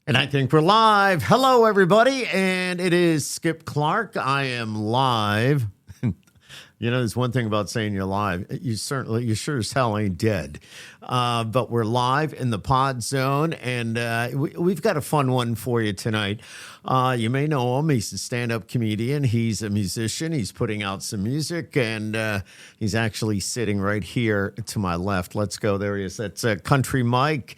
And I think we're live. Hello, everybody. And it is Skip Clark. I am live. You know, there's one thing about saying you're live. You sure as hell ain't dead. But we're live in the pod zone, and we've got a fun one for you tonight. You may know him. He's a stand-up comedian. He's a musician. He's putting out some music, and he's actually sitting right here to my left. Let's go. There he is. That's Kountry Mike.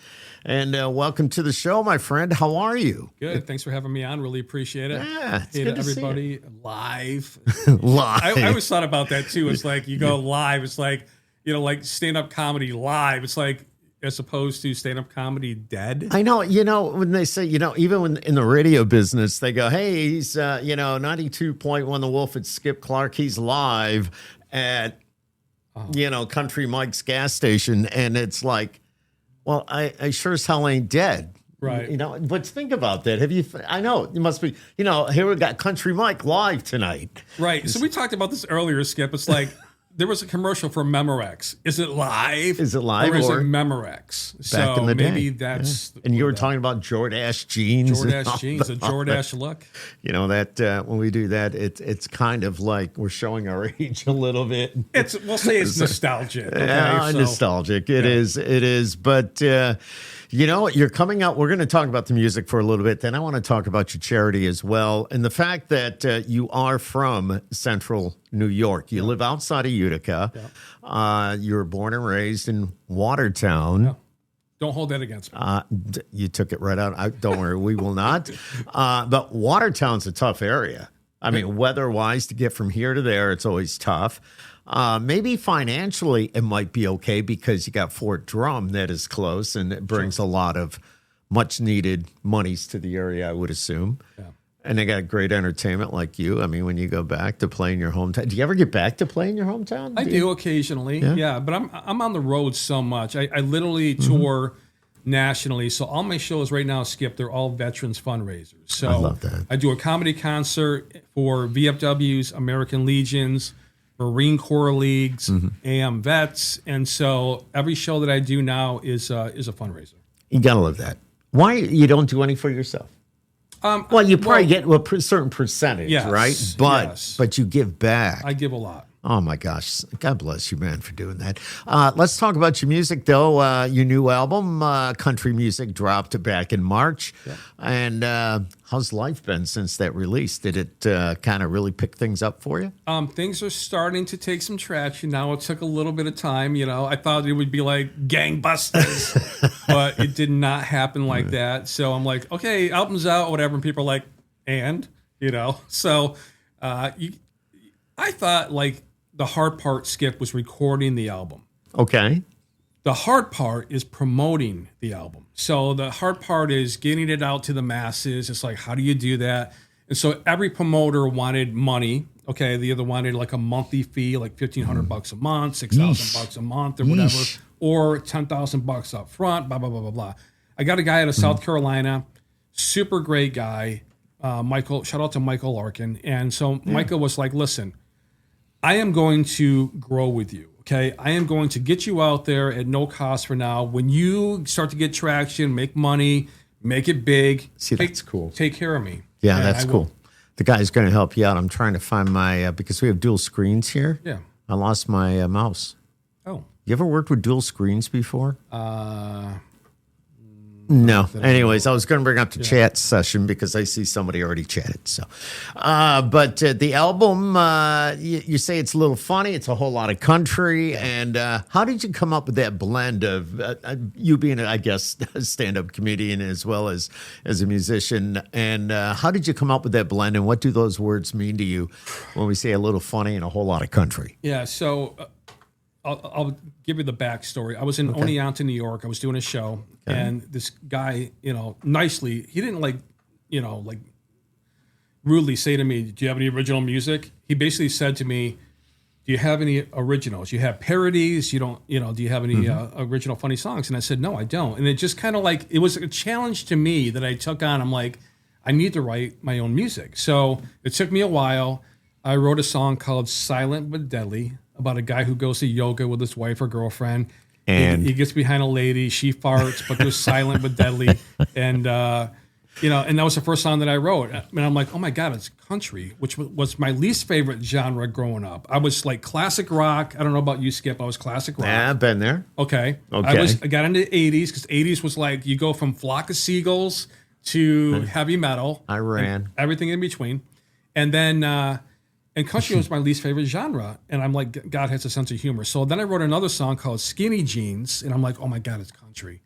And welcome to the show, my friend. How are you? Good. Thanks for having me on. Really appreciate it. Yeah, it's Hey good to to everybody see you. live. Live. I always thought about that too. It's like you go live. It's like, like stand-up comedy live. It's like as opposed to stand-up comedy dead. I know, when they say, even when in the radio business, they go, hey, he's, 92.1 The Wolf, it's Skip Clark. He's live at, Kountry Mike's gas station. And it's like, well, I sure as hell ain't dead. Right. But think about that. I know it must be, here we got Kountry Mike live tonight. Right. So we talked about this earlier, Skip. It's like there was a commercial for Memorex. Is it live? Is it live or is it Memorex? Back in the day. Maybe that's. Yeah. And you were talking about Jordache jeans. Jordache jeans, a Jordache look. That when we do that, it's kind of like we're showing our age a little bit. We'll say it's nostalgic. Okay? Nostalgic. It is. But you're coming out. We're going to talk about the music for a little bit. Then I want to talk about your charity as well, and the fact that you are from Central New York. You live outside of Utica. Yeah. You were born and raised in Watertown. Yeah. Don't hold that against me. You took it right out. Don't worry, we will not. But Watertown's a tough area. I mean, weather-wise, to get from here to there, it's always tough. Maybe financially, it might be okay because you got Fort Drum that is close, and it brings a lot of much-needed monies to the area, I would assume. Yeah. And they got great entertainment like you. I mean, when you go back to play in your hometown, do you ever get back to play in your hometown? I do occasionally, yeah. But I'm on the road so much. I literally tour nationally. So all my shows right now, Skip, they're all veterans fundraisers. So I love that. I do a comedy concert for VFWs, American Legions, Marine Corps Leagues, AM Vets, and so every show that I do now is a fundraiser. You gotta love that. Why you don't do any for yourself? Well, you probably get a certain percentage, yes, right? But you give back. I give a lot. Oh, my gosh. God bless you, man, for doing that. Let's talk about your music, though. Your new album, Country Music, dropped back in March. Yeah. And how's life been since that release? Did it kind of really pick things up for you? Things are starting to take some traction now. It took a little bit of time. I thought it would be like gangbusters, but it did not happen like that. So I'm like, okay, album's out, whatever. And people are like, So I thought, like, the hard part, Skip, was recording the album. Okay. The hard part is promoting the album. So the hard part is getting it out to the masses. It's like, how do you do that? And so every promoter wanted money. Okay, they either wanted like a monthly fee, like $1,500 a month, $6,000 a month, or whatever, or $10,000 up front. Blah blah blah blah blah. I got a guy out of South Carolina, super great guy, Michael. Shout out to Michael Larkin. And so Michael was like, listen, I am going to grow with you, okay? I am going to get you out there at no cost for now. When you start to get traction, make money, make it big. See, that's cool. Take care of me. Yeah, that's cool. The guy's going to help you out. I'm trying to find my, because we have dual screens here. Yeah. I lost my mouse. Oh. You ever worked with dual screens before? No. Anyways, I was going to bring up the chat session because I see somebody already chatted. So, but the album, you say it's a little funny. It's a whole lot of country. And how did you come up with that blend of you being, I guess, a stand-up comedian as well as a musician? And how did you come up with that blend? And what do those words mean to you when we say a little funny and a whole lot of country? Yeah. So I'll give you the backstory. I was in Oneonta, New York. I was doing a show, and this guy, nicely, he didn't like rudely say to me, "Do you have any original music?" He basically said to me, "Do you have any originals? You have parodies. You don't, do you have any original funny songs?" And I said, "No, I don't." And it just kind of like it was a challenge to me that I took on. I'm like, I need to write my own music. So it took me a while. I wrote a song called "Silent but Deadly" about a guy who goes to yoga with his wife or girlfriend. And he gets behind a lady, she farts, but goes silent but deadly. And And that was the first song that I wrote. And I'm like, oh my God, it's country, which was my least favorite genre growing up. I was like classic rock. I don't know about you, Skip. I was classic rock. Yeah, I've been there. Okay. Okay. I got into the 80s because 80s was like you go from Flock of Seagulls to heavy metal. I ran. Everything in between. And then, and country was my least favorite genre. And I'm like, God has a sense of humor. So then I wrote another song called Skinny Jeans. And I'm like, oh my God, it's country.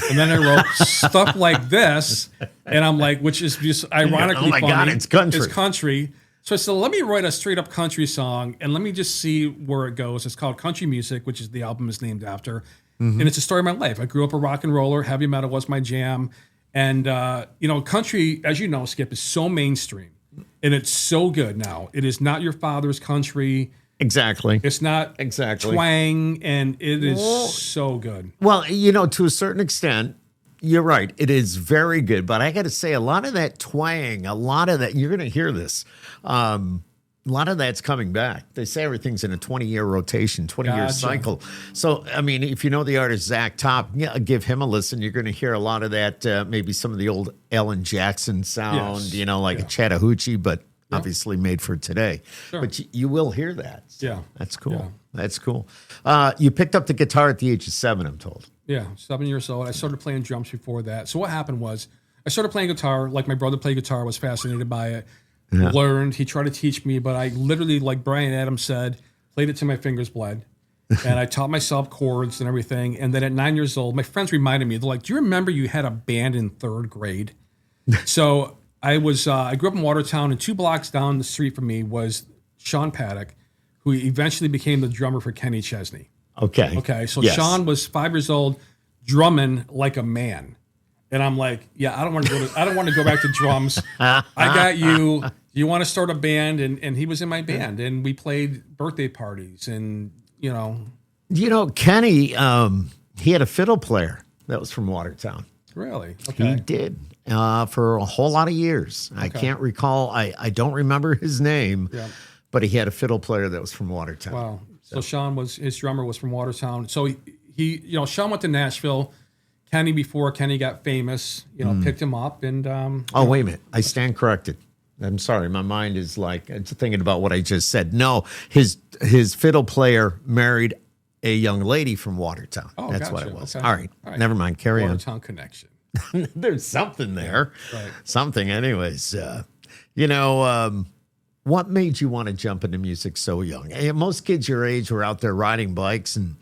And then I wrote stuff like this, and I'm like, which is just ironically oh my funny. God, it's country. It's country. So I said, let me write a straight up country song, and let me just see where it goes. It's called Country Music, which is the album is named after, and it's a story of my life. I grew up a rock and roller. Heavy metal was my jam, and country, as you know, Skip, is so mainstream, and it's so good now. It is not your father's country. Exactly. It's not twang, and it is so good. Well, to a certain extent, you're right. It is very good. But I got to say, a lot of that twang, a lot of that, you're going to hear this. A lot of that's coming back. They say everything's in a 20-year rotation, 20-year cycle. So, I mean, if you know the artist Zach Top, give him a listen. You're going to hear a lot of that, maybe some of the old Alan Jackson sound, a Chattahoochee, but obviously made for today. Sure. But you will hear that. So Yeah. that's cool. Yeah. That's cool. You picked up the guitar at the age of 7, I'm told. Yeah, 7 years old. I started playing drums before that. So what happened was I started playing guitar. Like my brother played guitar, was fascinated by it. Yeah. Learned. He tried to teach me, but I literally, like Brian Adams said, played it till my fingers bled. And I taught myself chords and everything. And then at 9 years old, my friends reminded me, they're like, do you remember you had a band in 3rd grade? So I grew up in Watertown, and 2 blocks down the street from me was Sean Paddock, who eventually became the drummer for Kenny Chesney. Okay. So Sean was 5 years old, drumming like a man, and I'm like, I don't want to go back to drums. I got you. You want to start a band? And he was in my band, and we played birthday parties, and Kenny, he had a fiddle player that was from Watertown. Really? Okay. He did. For a whole lot of years. Okay. I can't recall. I don't remember his name, but he had a fiddle player that was from Watertown. Wow. So Sean his drummer was from Watertown. So he Sean went to Nashville. Kenny, before Kenny got famous, picked him up and. Wait a minute! I stand corrected. I'm sorry. My mind is it's thinking about what I just said. No, his fiddle player married a young lady from Watertown. Oh, that's gotcha. what it was. Okay. All right. Never mind. Carry Watertown connection. There's something there. Right. Something. Anyways, what made you want to jump into music so young? Most kids your age were out there riding bikes and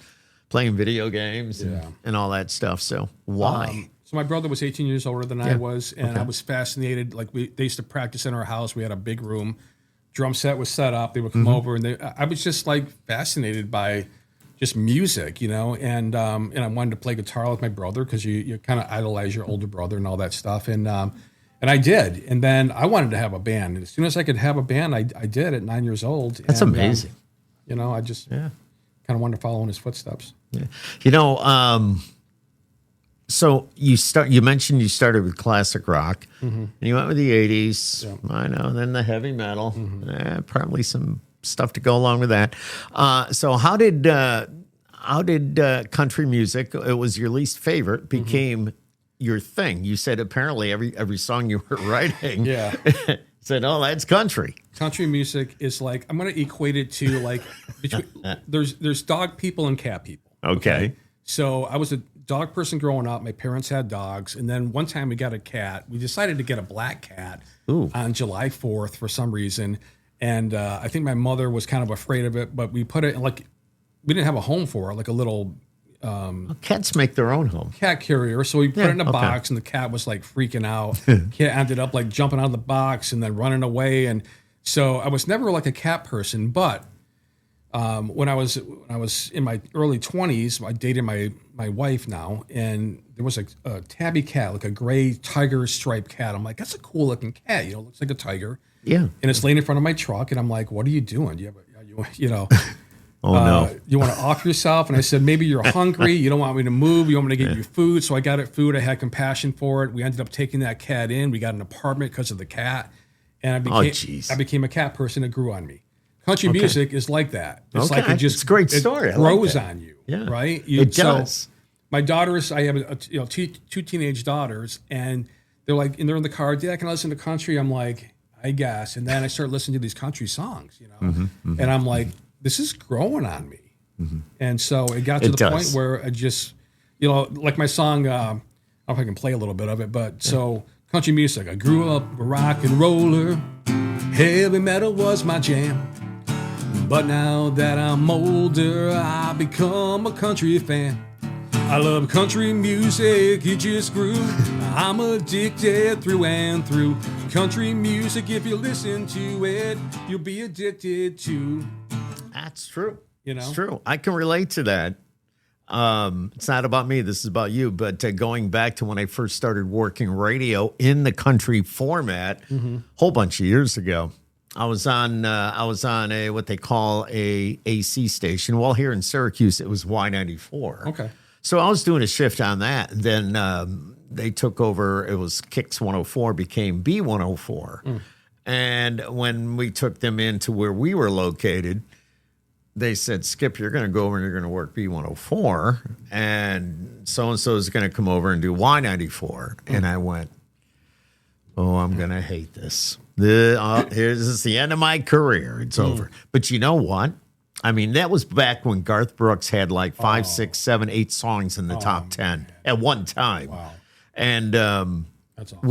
playing video games and all that stuff. So why? So my brother was 18 years older than I was, and I was fascinated. Like they used to practice in our house. We had a big room. Drum set was set up. They would come over, and I was just like fascinated by just music, and I wanted to play guitar with my brother because you kind of idolize your older brother and all that stuff, and I did, and then I wanted to have a band, and as soon as I could have a band, I did at 9 years old. That's amazing. I just kind of wanted to follow in his footsteps. Yeah. So you mentioned you started with classic rock, and you went with the 80s. Yeah. I know, then the heavy metal, probably some stuff to go along with that. So how did country music, it was your least favorite, became your thing? You said apparently every song you were writing said, oh, that's country. Country music is like, I'm going to equate it to like, there's dog people and cat people. Okay. So I was a dog person growing up. My parents had dogs. And then one time we got a cat. We decided to get a black cat on July 4th for some reason. And I think my mother was kind of afraid of it, but we put it we didn't have a home for it, like a little cats make their own home. Cat carrier. So we put it in a box, and the cat was like freaking out. Cat ended up like jumping out of the box and then running away. And so I was never like a cat person, but when I was in my early 20s, I dated my wife now, and there was a tabby cat, like a gray tiger striped cat. I'm like, that's a cool looking cat, looks like a tiger. Yeah. And it's laying in front of my truck, and I'm like, what are you doing? Oh, no. You want to off yourself? And I said, maybe you're hungry. You don't want me to move. You want me to get you food. So I got it food. I had compassion for it. We ended up taking that cat in. We got an apartment because of the cat. And I became a cat person. It grew on me. Country music is like that. It's like it's a great story. It grows on you, right? It does. So my daughters, I have two teenage daughters, and they're like, and they're in the car, Dad, can I listen to country? I'm like, I guess. And then I started listening to these country songs, and I'm like, this is growing on me. And so it got to the point where I just, like my song, I don't know if I can play a little bit of it, but so country music, I grew up a rock and roller, heavy metal was my jam. But now that I'm older, I become a country fan. I love country music, it just grew. I'm addicted through and through. Country music, if you listen to it, you'll be addicted to. That's true. It's true. I can relate to that. It's not about me. This is about you. But going back to when I first started working radio in the country format, whole bunch of years ago, I was on a what they call a AC station. Well, here in Syracuse, it was Y94. Okay. So I was doing a shift on that. And then they took over. It was Kicks 104, became B104. And when we took them into where we were located, they said, Skip, you're going to go over and you're going to work B104, and so-and-so is going to come over and do Y94. And I went, oh, I'm going to hate this. This is the end of my career. It's over. But you know what? I mean, that was back when Garth Brooks had like 5, 6, 7, 8 songs in the top 10 at one time. Wow. And that's awesome.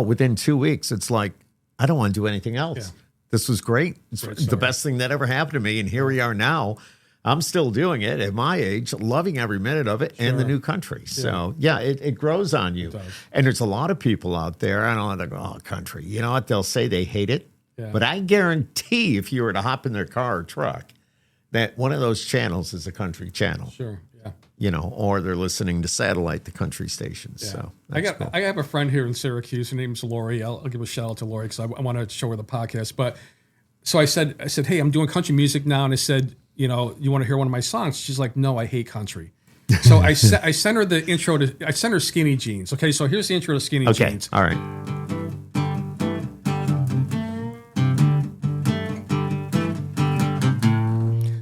within 2 weeks, it's like, I don't want to do anything else. Yeah. This was great. It's the best thing that ever happened to me. And here we are now. I'm still doing it at my age, loving every minute of it and the new country. So, it grows on you. And there's a lot of people out there. I don't know, they go, oh, country. You know what? They'll say they hate it. Yeah. But I guarantee if you were to hop in their car or truck, that one of those channels is a country channel. Sure, yeah. Or they're listening to satellite, the country stations. Yeah. So I have a friend here in Syracuse. Her name's Lori. I'll give a shout out to Lori because I want to show her the podcast. But so I said, hey, I'm doing country music now, and I said, you want to hear one of my songs? She's like, no, I hate country. So I sent her the intro I sent her Skinny Jeans. Okay, so here's the intro to Skinny Jeans. All right.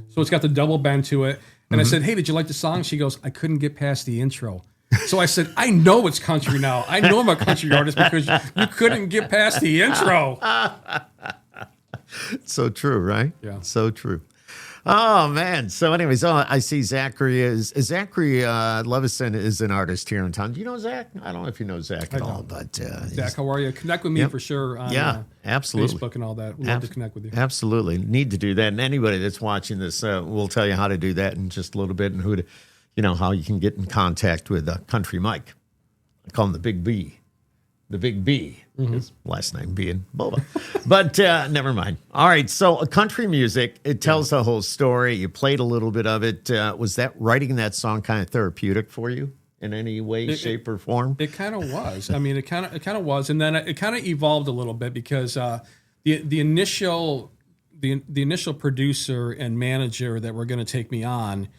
So it's got the double bend to it. And I said, hey, did you like the song? She goes, I couldn't get past the intro. So I said, I know it's country now. I know I'm a country artist because you couldn't get past the intro. So true, right? Yeah. So true. Oh, man. So anyways, I see Zachary Levison is an artist here in town. Do you know Zach? I don't know if you know Zach at all, but Zach, how are you? Connect with me for sure on absolutely. Facebook and all that. We'd love to connect with you. Absolutely. Need to do that. And anybody that's watching this, we'll tell you how to do that in just a little bit and how you can get in contact with Kountry Mike. I call him the Big B. The Big B. His last name being Bova. But never mind. All right. So country music, it tells the whole story. You played a little bit of it. Was that writing that song kind of therapeutic for you in any way, shape, or form? It kind of was. I mean, it kind of was. And then it kind of evolved a little bit because the initial producer and manager that were going to take me on,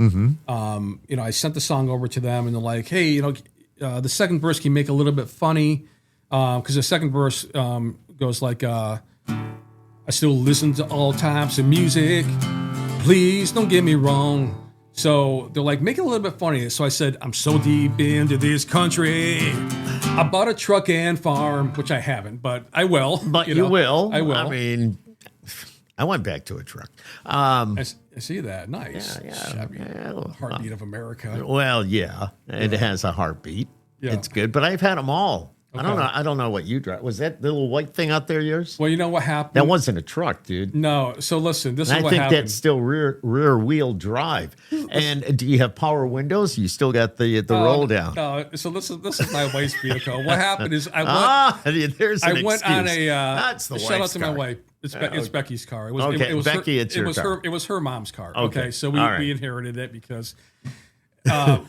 I sent the song over to them and they're like, hey, the second verse can you make a little bit funny. Because the second verse goes like, I still listen to all types of music. Please don't get me wrong. So they're like, make it a little bit funny. So I said, I'm so deep into this country. I bought a truck and farm, which I haven't, but I will. But you will. I will. I mean, I went back to a truck. I see that. Nice. Heartbeat of America. Well, yeah. It has a heartbeat. Yeah. It's good, but I've had them all. Okay. I don't know what you drive. Was that little white thing out there yours? Well, you know what happened? That wasn't a truck, dude. No. So listen, this is what happened. I think that's still rear wheel drive. And do you have power windows? You still got the roll down. No. So this is my wife's vehicle. What happened is I went on a that's the shout out to car. my wife. It's Becky's car. It was Becky. It's your car. It was her mom's car. Okay. So we inherited it because.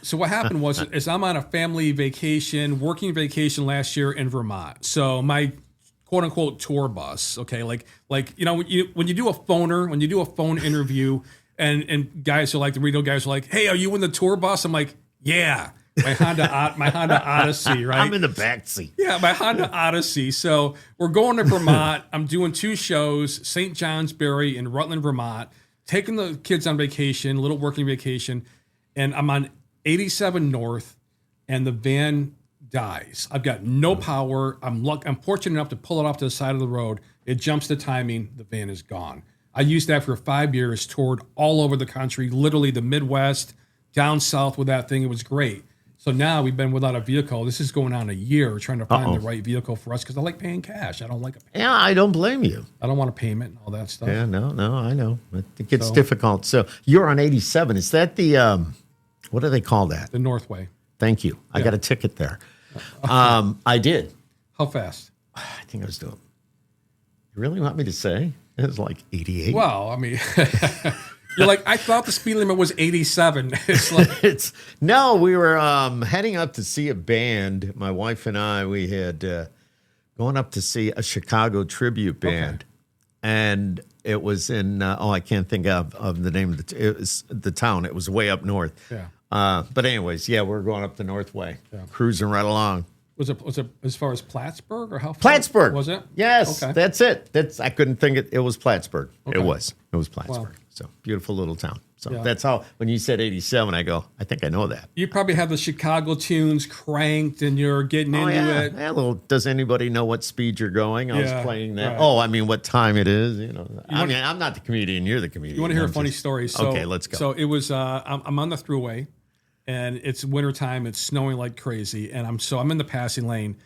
So what happened is I'm on a family vacation, working vacation last year in Vermont. So my quote unquote tour bus, okay, like when you do a phone interview, and guys are like the radio guys are like, hey, are you in the tour bus? I'm like, yeah, my Honda Odyssey, right? I'm in the back seat. Yeah, my Honda Odyssey. So we're going to Vermont. I'm doing 2 shows, St. Johnsbury and Rutland, Vermont, taking the kids on vacation, a little working vacation. And I'm on 87 North, and the van dies. I've got no power. I'm fortunate enough to pull it off to the side of the road. It jumps the timing. The van is gone. I used that for 5 years, toured all over the country, literally the Midwest, down south with that thing. It was great. So now we've been without a vehicle. This is going on a year trying to find the right vehicle for us because I like paying cash. I don't like a payment. Yeah, I don't blame you. I don't want a payment and all that stuff. Yeah, no, I know. It gets difficult. So you're on 87. Is that the, what do they call that? The Northway. Thank you. I got a ticket there. I did. How fast? I think I was doing. You really want me to say? It was like 88. Well, I mean, you're like, I thought the speed limit was 87. It's like, no, we were heading up to see a band. My wife and I, we had going up to see a Chicago tribute band. And it was in, I can't think of the name of it was the town. It was way up north. Yeah. But anyways, we're going up the Northway, cruising right along. Was it as far as Plattsburgh or how far? Plattsburgh. Was it? Yes, okay. That's it. I couldn't think it was Plattsburgh. Okay. It was Plattsburgh. Wow. So beautiful little town. So that's how, when you said 87, I go, I think I know that. You probably have the Chicago tunes cranked and you're getting into it. Yeah, well, does anybody know what speed you're going? I was playing that. Right. Oh, I mean, what time it is? I'm not the comedian. You're the comedian. You want to hear a funny story? So, okay, let's go. So it was, I'm on the thruway and it's wintertime. It's snowing like crazy. And I'm in the passing lane.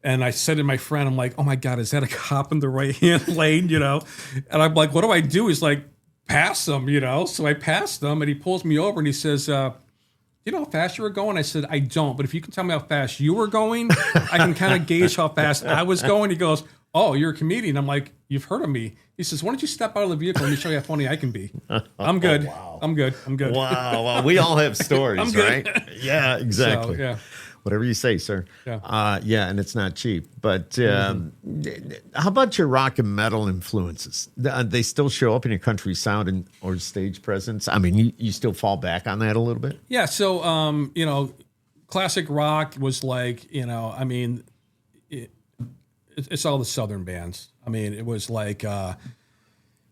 And I said to my friend, I'm like, oh my God, is that a cop in the right-hand lane, And I'm like, what do I do? He's like, pass him, So I passed him and he pulls me over and he says, you know how fast you were going? I said, I don't. But if you can tell me how fast you were going, I can kind of gauge how fast I was going. He goes, oh, you're a comedian. I'm like, you've heard of me. He says, why don't you step out of the vehicle and let me show you how funny I can be. I'm good. Wow. I'm good. Wow. Well, we all have stories, right? Yeah, exactly. So, whatever you say, sir. Yeah. And it's not cheap. But how about your rock and metal influences? They still show up in your country sound or stage presence? I mean, you still fall back on that a little bit? Yeah. So, classic rock was like, I mean, it's all the Southern bands. I mean, it was like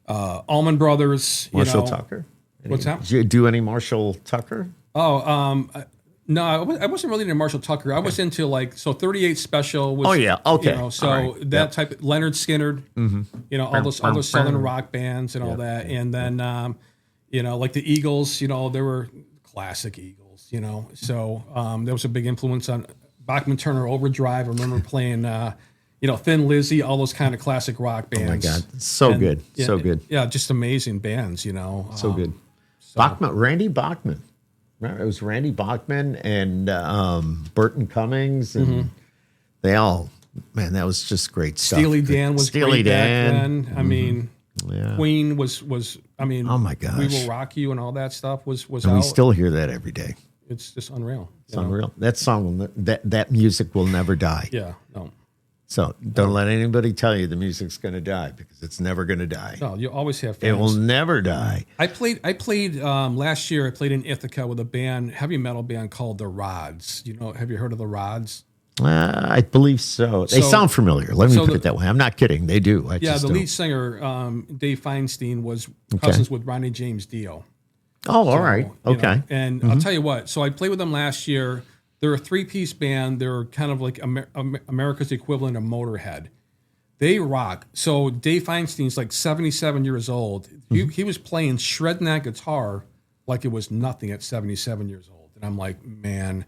Allman Brothers. Marshall Tucker? What's that? Did you do any Marshall Tucker? No, I wasn't really into Marshall Tucker. I was into 38 Special. Was, okay. That type of Leonard Skinner, all those Southern rock bands and all that. And then, like the Eagles, they were classic Eagles, So there was a big influence on Bachman Turner Overdrive. I remember playing, Thin Lizzy, all those kind of classic rock bands. Oh my God, so good. Yeah, just amazing bands, So good. Randy Bachman. It was Randy Bachman and Burton Cummings, and they all, man, that was just great stuff. Steely Dan was great back then. I mean, Yeah. Queen was I mean, oh my gosh, We Will Rock You and all that stuff was and out. we still hear that every day. It's just unreal. It's unreal. That song, that music will never die. Yeah, no. So don't let anybody tell you the music's going to die, because it's never going to die. No, you always have fans. It will never die. I played last year. I played in Ithaca with a heavy metal band called the Rods. Have you heard of the Rods? I believe so. They sound familiar. Let me put it that way. I'm not kidding. They do. The lead singer, Dave Feinstein, was cousins with Ronnie James Dio. Oh, all right. Okay. And I'll tell you what. So I played with them last year. They're a three-piece band. They're kind of like America's equivalent of Motorhead. They rock. So Dave Feinstein's like 77 years old. He was playing, shredding that guitar like it was nothing at 77 years old. And I'm like, man,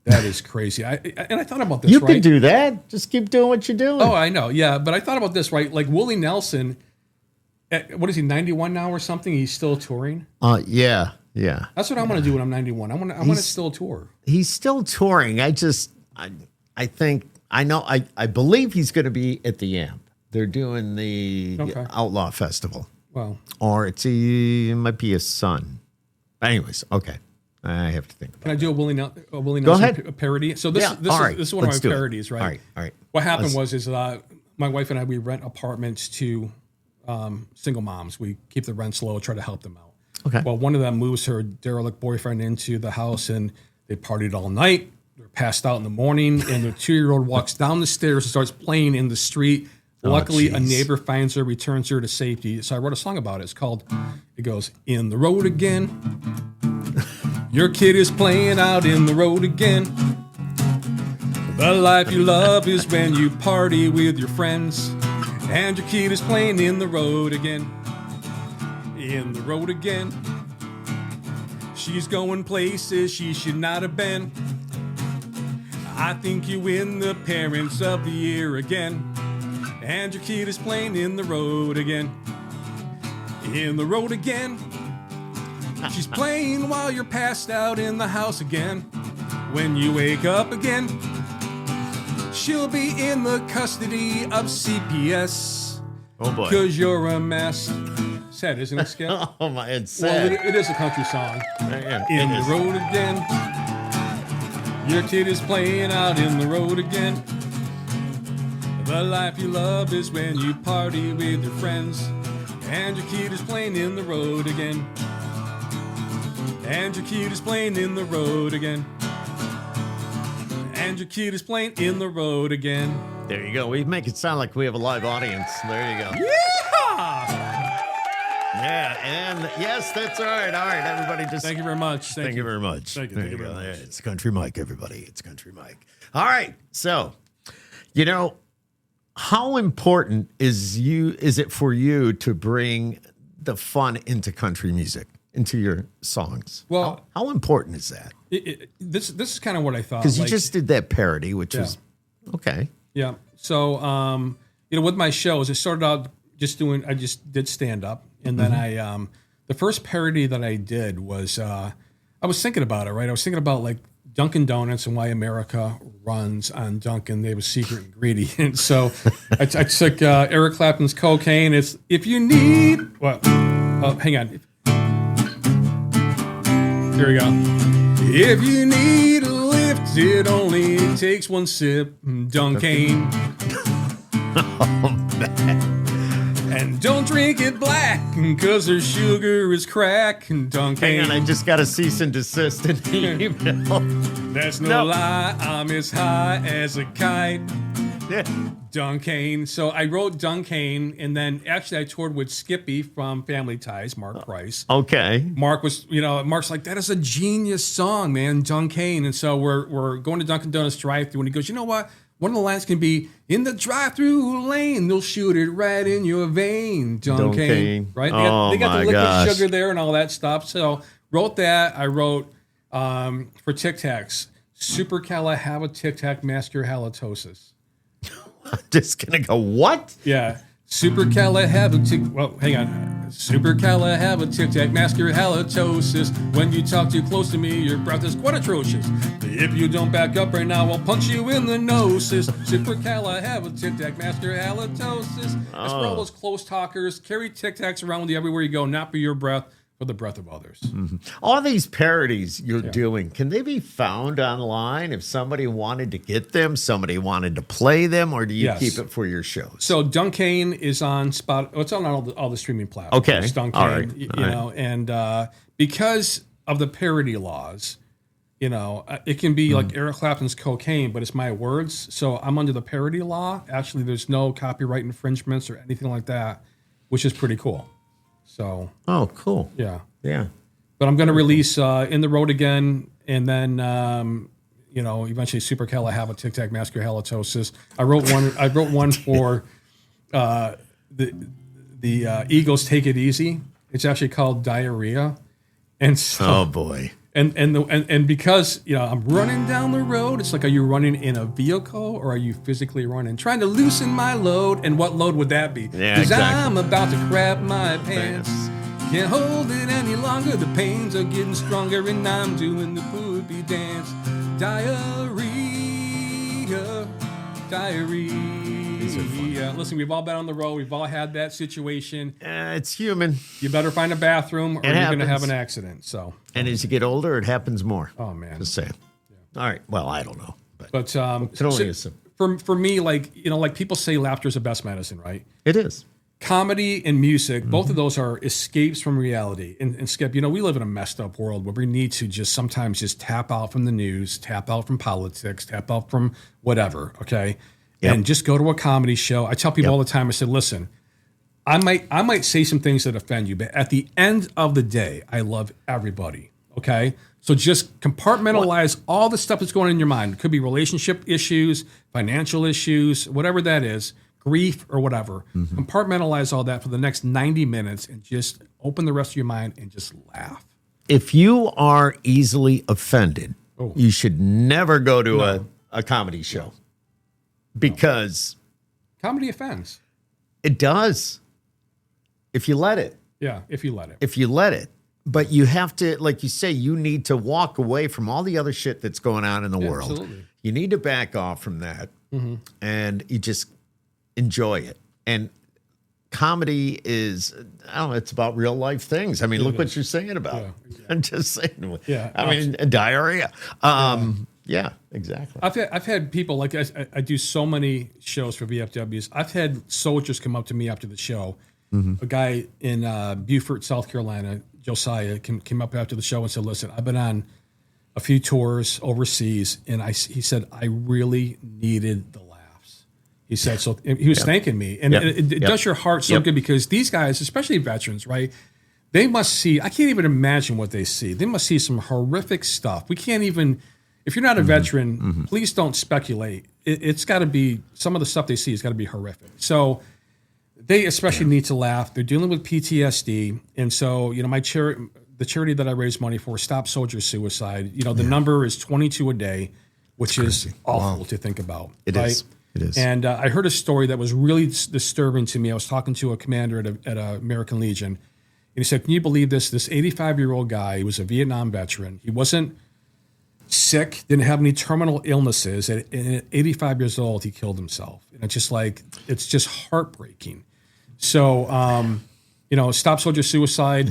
that is crazy. I thought about this, You right? can do that. Just keep doing what you're doing. Oh, I know. Yeah, but I thought about this, right? Like Willie Nelson, what is he, 91 now or something? He's still touring? Yeah. That's what I want to do when I'm 91. I want to still tour. He's still touring. I believe he's going to be at the Amp. They're doing the Outlaw Festival. Well, or it might be his son. Anyways, okay. I have to think about it. Can I do a Willie Nelson parody? So this is one of my parodies, right? All right. What happened was my wife and I, we rent apartments to single moms. We keep the rents low, try to help them out. Okay. Well, one of them moves her derelict boyfriend into the house, and they partied all night. They're passed out in the morning, and the 2-year-old walks down the stairs and starts playing in the street. Luckily, a neighbor finds her, returns her to safety. So I wrote a song about it. It goes, "In the road again. Your kid is playing out in the road again. The life you love is when you party with your friends, and your kid is playing in the road again. In the road again. She's going places she should not have been. I think you win the Parents of the Year again. And your kid is playing in the road again. In the road again. She's playing while you're passed out in the house again. When you wake up again, she'll be in the custody of CPS. Oh boy. Because you're a mess. Sad, isn't it, Skip? Oh my, it's sad. Well, it is a country song. Yeah, In the road again. Your kid is playing out in the road again. The life you love is when you party with your friends, and your kid is playing in the road again. And your kid is playing in the road again. And your kid is playing in the road again. There you go. We make it sound like we have a live audience. There you go. Yeah! Yeah, and yes, that's all right. All right, everybody, just Thank you very much. thank you very much. Thank you. There Thank you go. very much. Yeah, it's Country Mike, everybody. It's Country Mike. All right, so you know, how important is it for you to bring the fun into country music, into your songs? Well, how important is that? This is kind of what I thought. Because you just did that parody, which was okay. Yeah. So, with my shows, I started out I just did stand up. And then the first parody that I did was, I was thinking about it, right? I was thinking about like Dunkin' Donuts and why America runs on Dunkin'. They have a secret ingredient. So I took Eric Clapton's Cocaine. It's if you need, well, hang on. Here we go. If you need a lift, it only takes one sip, Dunkin'. Oh, man. And don't drink it black, cause their sugar is crack, Dunkin'. Hang on, I just got a cease and desist in the email. That's no lie, I'm as high as a kite, Yeah. Dunkin'. So I wrote Dunkin', and then actually I toured with Skippy from Family Ties, Mark Price. Okay. Mark's like, that is a genius song, man, Dunkin'. And so we're going to Dunkin' Donuts drive-thru, and he goes, you know what? One of the lines can be, in the drive-thru lane, they'll shoot it right in your vein, Dunkin'. Right? They got the liquid sugar there and all that stuff. So wrote that. I wrote for Tic Tacs, supercalifragilisticexpialidocious. I'm just going to go, what? Yeah. Supercalifragilisticexpialidocious. When you talk too close to me, your breath is quite atrocious. If you don't back up right now, I'll punch you in the nose. Supercalifragilisticexpialidocious. That's for all those close talkers. Carry Tic Tacs around with you everywhere you go, not for your breath, for the breath of others. Mm-hmm. All these parodies you're doing, can they be found online if somebody wanted to get them, somebody wanted to play them, or do you keep it for your shows? So Dunkin' is on it's on all the streaming platforms. Okay. Dunkin', all right. And because of the parody laws, it can be like Eric Clapton's Cocaine, but it's my words. So I'm under the parody law. Actually, there's no copyright infringements or anything like that, which is pretty cool. So. Oh, cool. Yeah. Yeah. But I'm going to release In the Road Again, and then eventually supercalifragilisticexpialidocious. I wrote one for the Eagles' Take It Easy. It's actually called Diarrhea, and so. Oh boy. And because I'm running down the road, it's like, are you running in a vehicle or are you physically running? Trying to loosen my load, and what load would that be? Yeah, Because exactly. I'm about to crap my pants. Can't hold it any longer. The pains are getting stronger, and I'm doing the poopy dance. Diarrhea. Listen, we've all been on the road. We've all had that situation. It's human. You better find a bathroom, or you're going to have an accident. So. And as you get older, it happens more. Oh man. Just saying. Yeah. All right. Well, I don't know, but for me, like people say, laughter is the best medicine, right? It is. Comedy and music, both of those are escapes from reality. And Skip, we live in a messed up world where we need to sometimes tap out from the news, tap out from politics, tap out from whatever. Okay. Yep. And just go to a comedy show. I tell people all the time, I said, listen, I might say some things that offend you, but at the end of the day, I love everybody. Okay. So just compartmentalize all the stuff that's going on in your mind. It could be relationship issues, financial issues, whatever that is, grief or whatever. Compartmentalize all that for the next 90 minutes and just open the rest of your mind and just laugh. If you are easily offended, you should never go to a comedy show because comedy offends. It does. If you let it. Yeah, if you let it. If you let it. But you have to, like you say, you need to walk away from all the other shit that's going on in the world. Absolutely. You need to back off from that and you just enjoy it. And comedy is, I don't know, it's about real life things. I mean, look what you're saying about. Yeah, exactly. I'm just saying. Yeah. I mean, diarrhea. Yeah, exactly. I've had people, like I do so many shows for VFWs. I've had soldiers come up to me after the show. A guy in Beaufort, South Carolina, Josiah, came up after the show and said, listen, I've been on a few tours overseas, and he said, I really needed the laughs. He said, so he was thanking me. And it does your heart so good because these guys, especially veterans, right, they must see, I can't even imagine what they see. They must see some horrific stuff. We can't even, if you're not a veteran, please don't speculate. It's got to be, some of the stuff they see has got to be horrific. So they especially need to laugh. They're dealing with PTSD. And so, my the charity that I raise money for, Stop Soldier Suicide, the number is 22 a day, which is awful to think about. It is. It is. And I heard a story that was really disturbing to me. I was talking to a commander at American Legion, and he said, can you believe this? This 85-year-old guy, he was a Vietnam veteran. He wasn't sick, didn't have any terminal illnesses. At 85 years old, he killed himself. And it's just heartbreaking. So, Stop Soldier Suicide.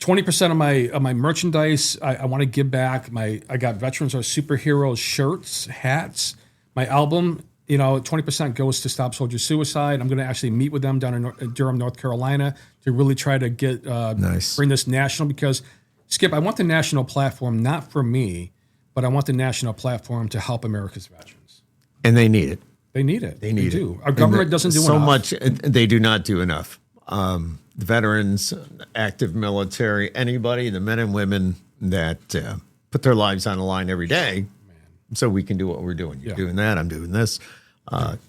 20% of my merchandise, I want to give back. I got Veterans Are Superheroes shirts, hats. My album, 20% goes to Stop Soldier Suicide. I'm going to actually meet with them down in Durham, North Carolina, to really try to get bring this national. Because, Skip, I want the national platform not for me, but I want the national platform to help America's veterans. And they need it. They need it. They need it. Do. Our government doesn't do so enough. much. They do not do enough. The veterans, active military, anybody, the men and women that put their lives on the line every day, so we can do what we're doing. You're doing that. I'm doing this.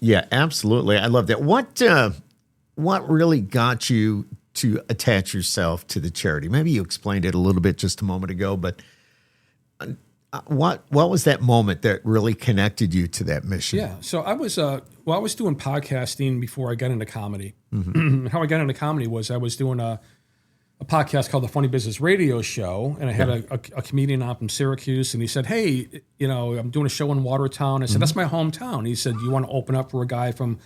Yeah, absolutely. I love that. What really got you to attach yourself to the charity? Maybe you explained it a little bit just a moment ago, but what was that moment that really connected you to that mission? Yeah. So I was doing podcasting before I got into comedy. How I got into comedy was I was doing a podcast called The Funny Business Radio Show, and I had a comedian on from Syracuse, and he said, hey, I'm doing a show in Watertown. I said, that's my hometown. He said, you want to open up for a guy from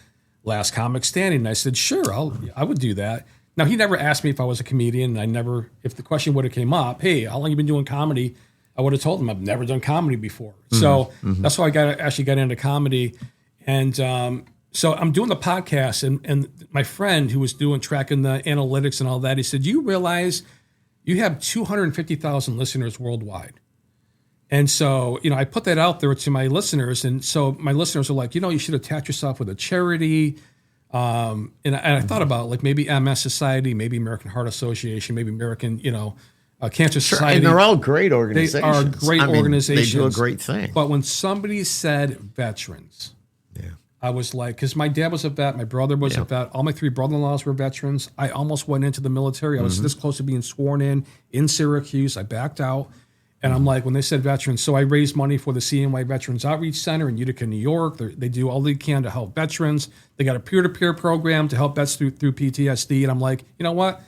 Last Comic Standing? And I said, sure, I would do that. Now, he never asked me if I was a comedian, and if the question would have came up, hey, how long you been doing comedy? I would have told him I've never done comedy before. So that's how I actually got into comedy. And so I'm doing the podcast, and my friend who was tracking the analytics and all that, he said, you realize you have 250,000 listeners worldwide. And so, I put that out there to my listeners. And so my listeners are like, you should attach yourself with a charity. And I thought about like maybe MS Society, maybe American Heart Association, maybe American, Cancer Society. And they're all great organizations. They are great organizations. They do a great thing. But when somebody said veterans, I was like, because my dad was a vet, my brother was a vet, all my 3 brother-in-laws were veterans. I almost went into the military. I was this close to being sworn in Syracuse. I backed out. And I'm like, when they said veterans, so I raised money for the CNY Veterans Outreach Center in Utica, New York. They do all they can to help veterans. They got a peer-to-peer program to help vets through PTSD. And I'm like, you know what?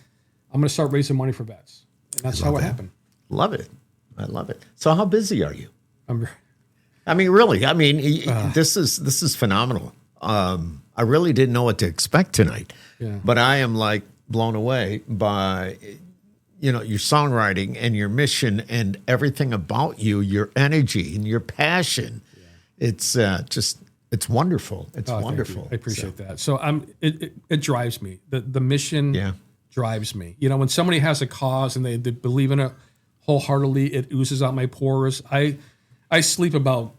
I'm going to start raising money for vets. And that's how it happened. Love it. I love it. So how busy are you? Really. This is phenomenal. I really didn't know what to expect tonight, but I am like blown away by, your songwriting and your mission and everything about you, your energy and your passion. It's it's wonderful. It's wonderful. I appreciate that. So it drives me. The mission drives me. When somebody has a cause and they believe in it wholeheartedly, it oozes out my pores. I sleep about,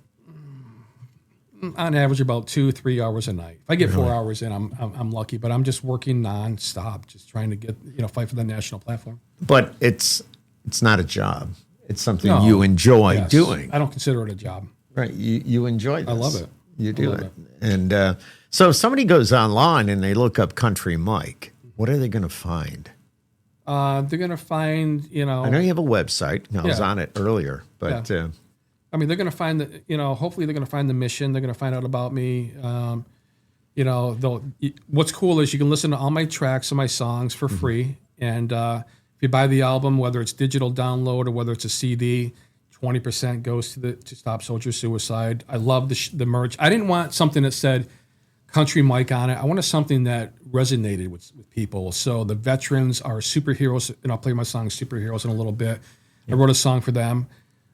on average, about 2-3 hours a night. If I get 4 hours in, I'm lucky. But I'm just working nonstop, just trying to get fight for the national platform. But it's not a job. It's something you enjoy doing. I don't consider it a job. Right. You enjoy this. I love it. You do it. And so if somebody goes online and they look up Kountry Mike, what are they going to find? They're going to find, I know you have a website. I was on it earlier, but they're going to find hopefully they're going to find the mission. They're going to find out about me. What's cool is you can listen to all my tracks and my songs for free. And if you buy the album, whether it's digital download or whether it's a CD, 20% goes to Stop Soldier Suicide. I love the merch. I didn't want something that said Kountry Mike on it. I wanted something that resonated with people. So the veterans are superheroes, and I'll play my song Superheroes in a little bit. I wrote a song for them.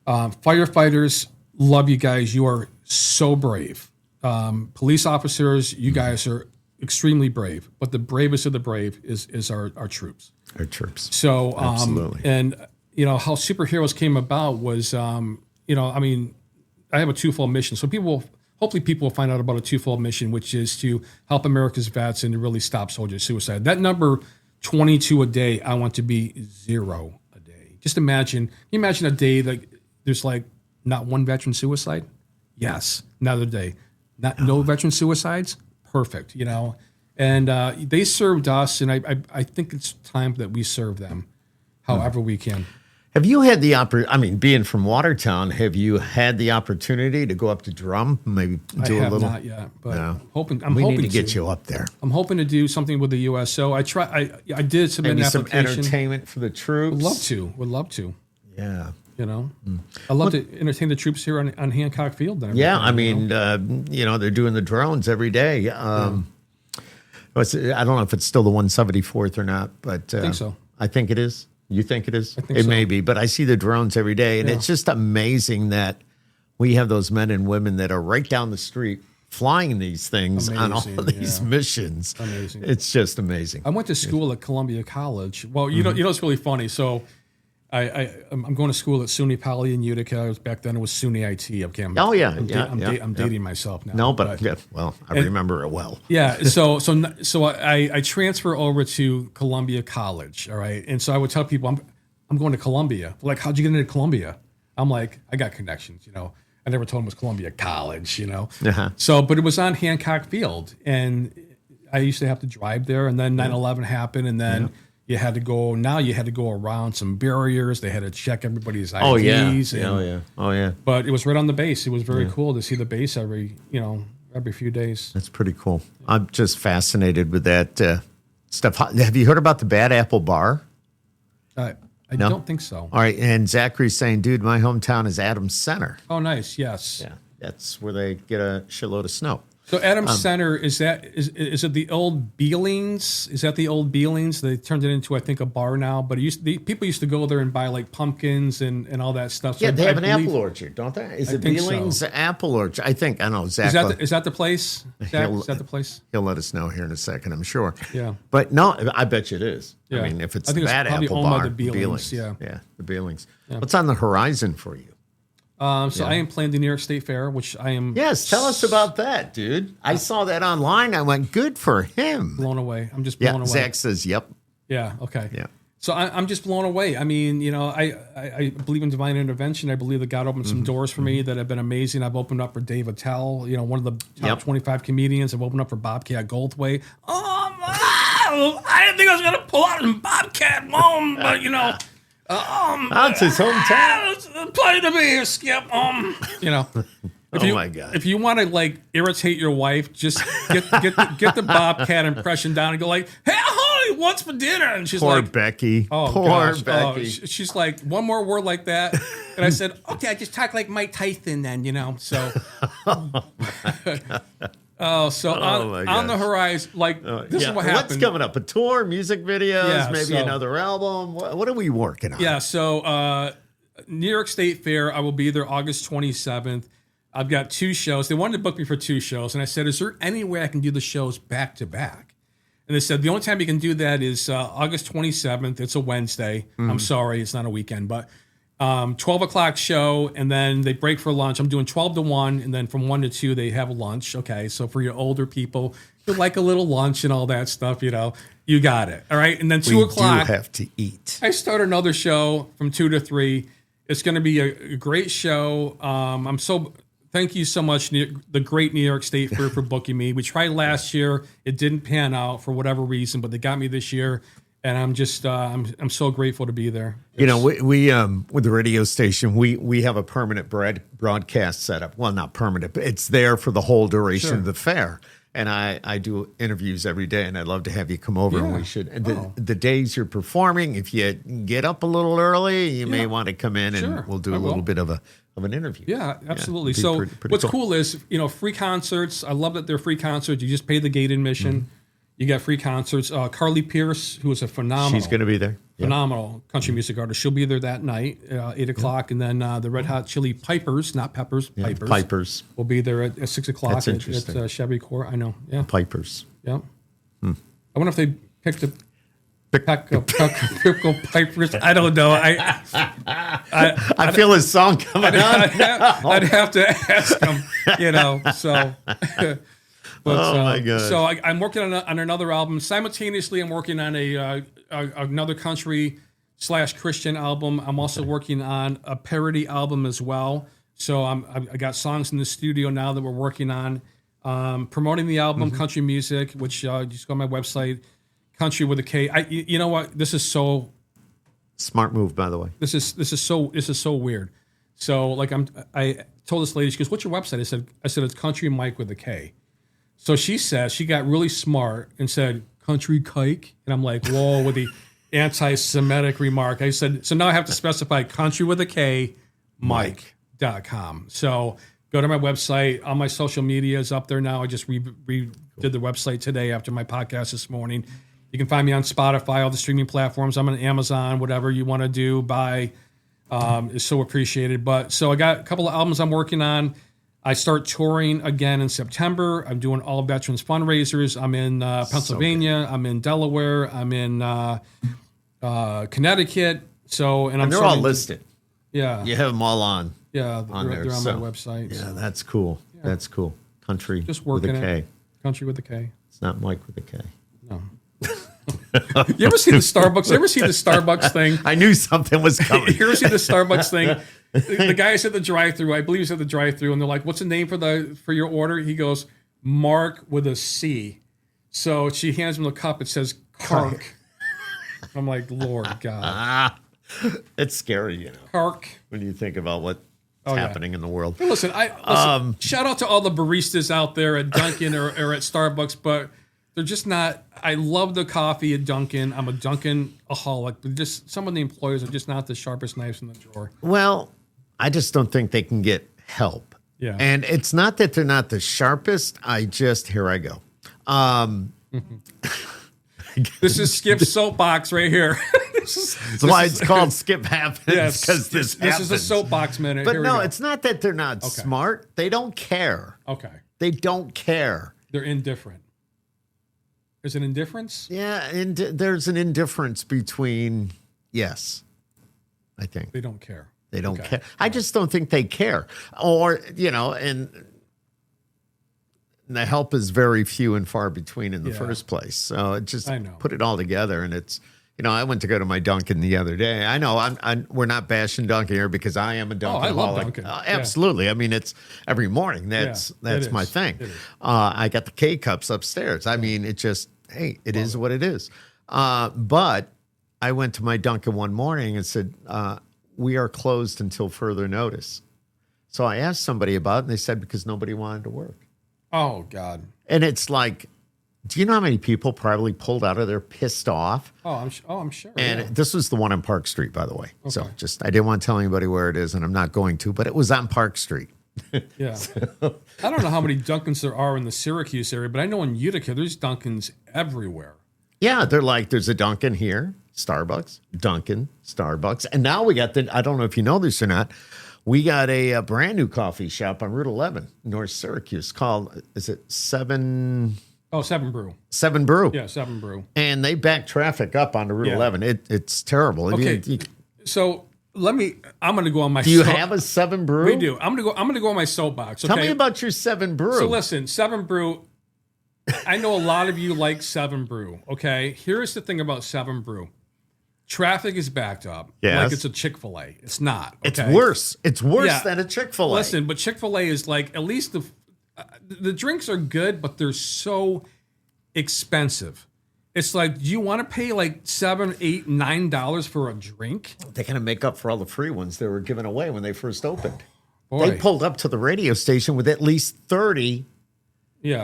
Firefighters, love you guys. You are so brave. Police officers, you guys are extremely brave. But the bravest of the brave is our troops. Our troops. So, absolutely. And, how Superheroes came about was, I have a twofold mission. So hopefully people will find out about a twofold mission, which is to help America's vets and to really stop soldier suicide. That number, 22 a day, I want to be 0 a day. Just imagine, can you imagine a day that there's like not one veteran suicide? Yes. Another day. No veteran suicides? Perfect, And they served us, and I think it's time that we serve them however we can. Have you had the being from Watertown, have you had the opportunity to go up to Drum, maybe do a little? Not yet, but No. We need to get you up there. I'm hoping to do something with the USO. I did submit Maybe an some application. entertainment for the troops. Would love to. Yeah. I'd love to entertain the troops here on Hancock Field. Yeah, they're doing the drones every day. I don't know if it's still the 174th or not, but I think so. I think it is. You think it is? I think it so. may be, but I see the drones every day, and it's just amazing that we have those men and women that are right down the street flying these things on all of these missions. Amazing. It's just amazing. I went to school at Columbia College. Well, you know, it's really funny. So I'm going to school at SUNY Poly in Utica. Back then it was SUNY IT. Okay, I'm dating myself now. No, but I remember it well. Yeah, so I transfer over to Columbia College. All right, and so I would tell people I'm going to Columbia. Like, how'd you get into Columbia? I'm like, I got connections. I never told them it was Columbia College. Uh-huh. So, but it was on Hancock Field, and I used to have to drive there. And then 9/11 happened, and then. You had to go around some barriers. They had to check everybody's IDs. Oh, yeah. But it was right on the base. It was very cool to see the base every few days. That's pretty cool. I'm just fascinated with that stuff. Have you heard about the Bad Apple Bar? I don't think so. All right. And Zachary's saying, dude, my hometown is Adams Center. Oh, nice. Yes. Yeah. That's where they get a shitload of snow. So Adams Center, is it the old Beelings? Is that the old Beelings? They turned it into, I think, a bar now. But people used to go there and buy like pumpkins and all that stuff. So yeah, they have an apple orchard, don't they? Is it Beelings Apple Orchard? I think. I don't know. Zach, is that the place? Zach, is that the place? He'll let us know here in a second, I'm sure. Yeah. But no, I bet you it is. Yeah. I mean, if it's the Bad Apple Bar, the Beelings. Yeah, the Beelings. Yeah. What's on the horizon for you? I am playing the New York State Fair, which I am. Yes, tell us about that, dude. I saw that online. I went, good for him. Blown away. I'm just blown away. Zach says, yep. Yeah. Okay. Yeah. So I'm just blown away. I mean, I believe in divine intervention. I believe that God opened some doors for me that have been amazing. I've opened up for Dave Attell, one of the top 25 comedians. I've opened up for Bobcat Goldthwait. I didn't think I was going to pull out in Bobcat, Mom, but that's his hometown. It's a pleasure to be here, Skip. My God! If you want to irritate your wife, just get the Bobcat impression down and go like, "Hey, honey, what's for dinner?" And she's poor Becky. "Oh, poor gosh. Becky." She's like, "One more word like that," and I said, "Okay, I just talk like Mike Tyson then, So. On the horizon, this is what happened. What's coming up? A tour, music videos, maybe another album? What are we working on? Yeah, so New York State Fair, I will be there August 27th. I've got 2 shows. They wanted to book me for 2 shows, and I said, is there any way I can do the shows back to back? And they said, the only time you can do that is August 27th. It's a Wednesday. I'm sorry, it's not a weekend, but 12 o'clock show, and then they break for lunch. I'm doing 12 to 1, and then from 1 to 2, they have a lunch. Okay, so for your older people, you like a little lunch and all that stuff, you got it. All right, and then 2 o'clock. We do have to eat. I start another show from 2 to 3, It's going to be a great show. Thank you so much, the great New York State Fair, for booking me. We tried last year. It didn't pan out for whatever reason, but they got me this year. And I'm just, I'm so grateful to be there. You know, we with the radio station, we have a permanent broadcast setup. Well, not permanent, but it's there for the whole duration of the fair. And I do interviews every day, and I'd love to have you come over. And we should. The days you're performing, if you get up a little early, you may want to come in, and we'll do a little bit of an interview. Yeah, absolutely. So what's cool is, free concerts. I love that they're free concerts. You just pay the gate admission. Mm-hmm. You got free concerts. Carly Pierce, who is a phenomenal. She's going to be there. Phenomenal country music artist. She'll be there that night, 8 o'clock. And then the Red Hot Chili Pipers, not Peppers, Pipers. Pipers. Will be there at 6 o'clock. That's interesting. At Chevy Court. I know. Yeah. Pipers. Yeah. I wonder if they picked a pickle Pipers. I don't know. I feel his song coming on. I'd have to ask him, so... But, my God. So I'm working on another album. Simultaneously, I'm working on another country / Christian album. I'm also working on a parody album as well. So I got songs in the studio now that we're working on. Promoting the album, Country Music, which just go on my website, Country with a K. You know what? This is so smart move, by the way. This is so weird. So I told this lady, she goes, "What's your website?" I said it's Kountry Mike with a K. So she says, she got really smart and said, "Country Kike." And I'm like, whoa, with the anti-Semitic remark. I said, so now I have to specify Country with a K, Mike.com. So go to my website. All my social media is up there now. I just redid the website today after my podcast this morning. You can find me on Spotify, all the streaming platforms. I'm on Amazon, whatever you want to do, buy is so appreciated. But so I got a couple of albums I'm working on. I start touring again in September. I'm doing all veterans fundraisers. I'm in Pennsylvania. I'm in Delaware. I'm in Connecticut. And they're all listed. Yeah, you have them all on. Yeah, they're on my website. Yeah, that's cool. Yeah. That's cool. Country just working with a K. Country with a K. It's not Mike with a K. No. You ever see the Starbucks? You ever see the Starbucks thing? I knew something was coming. You ever see the Starbucks thing? The guy's at the drive-thru. I believe he's at the drive-thru, and they're like, "What's the name for your order?" He goes, "Mark with a C." So she hands him the cup. It says Kark. I'm like, Lord God. It's scary, Kark. when you think about what's happening in the world. Hey, listen, shout out to all the baristas out there at Dunkin' or at Starbucks, but they're just not. I love the coffee at Dunkin'. I'm a Dunkin'-aholic, but just some of the employees are just not the sharpest knives in the drawer. Well, I just don't think they can get help. Yeah. And it's not that they're not the sharpest. Here I go. This is Skip's soapbox right here. That's why it's called Skip Happens, because this is a soapbox minute. But no, it's not that they're not smart. They don't care. Okay. They don't care. They're indifferent. There's an indifference? Yeah, and there's an indifference between, I think. They don't care. They don't care. I just don't think they care. Or, and the help is very few and far between in the first place. So it just put it all together, and it's, I went to go to my Dunkin' the other day. I know we're not bashing Dunkin' here because I am a Dunkin'. I love Dunkin'. Absolutely. Yeah. I mean, it's every morning. That's my thing. I got the K-Cups upstairs. I mean, it just, it is what it is. But I went to my Dunkin' one morning and said, we are closed until further notice. So I asked somebody about it, and they said because nobody wanted to work. Oh, God. And it's like, do you know how many people probably pulled out of there pissed off? Oh, I'm sure. And this was the one on Park Street, by the way. Okay. So I didn't want to tell anybody where it is, and I'm not going to, but it was on Park Street. Yeah. I don't know how many Dunkins there are in the Syracuse area, but I know in Utica, there's Dunkins everywhere. Yeah, they're like, there's a Dunkin' here, Starbucks, Dunkin', Starbucks. And now we got I don't know if you know this or not, we got a brand new coffee shop on Route 11, North Syracuse, called, is it Seven? Oh, Seven Brew. Seven Brew. Yeah, Seven Brew. And they back traffic up onto Route 11. It's terrible. Okay, so I'm going to go on my... Do you have a Seven Brew? We do. I'm going to go on my soapbox. Okay? Tell me about your Seven Brew. So listen, Seven Brew, I know a lot of you like Seven Brew, okay? Here's the thing about Seven Brew. Traffic is backed up. Yes. Like it's a Chick-fil-A. It's not. It's okay? worse. It's worse Yeah. than a Chick-fil-A. Listen, but Chick-fil-A is like, at least the drinks are good, but they're so expensive. It's like, do you want to pay like $7, $8, $9 for a drink? They're going to make up for all the free ones they were giving away when they first opened. Boy. They pulled up to the radio station with at least 30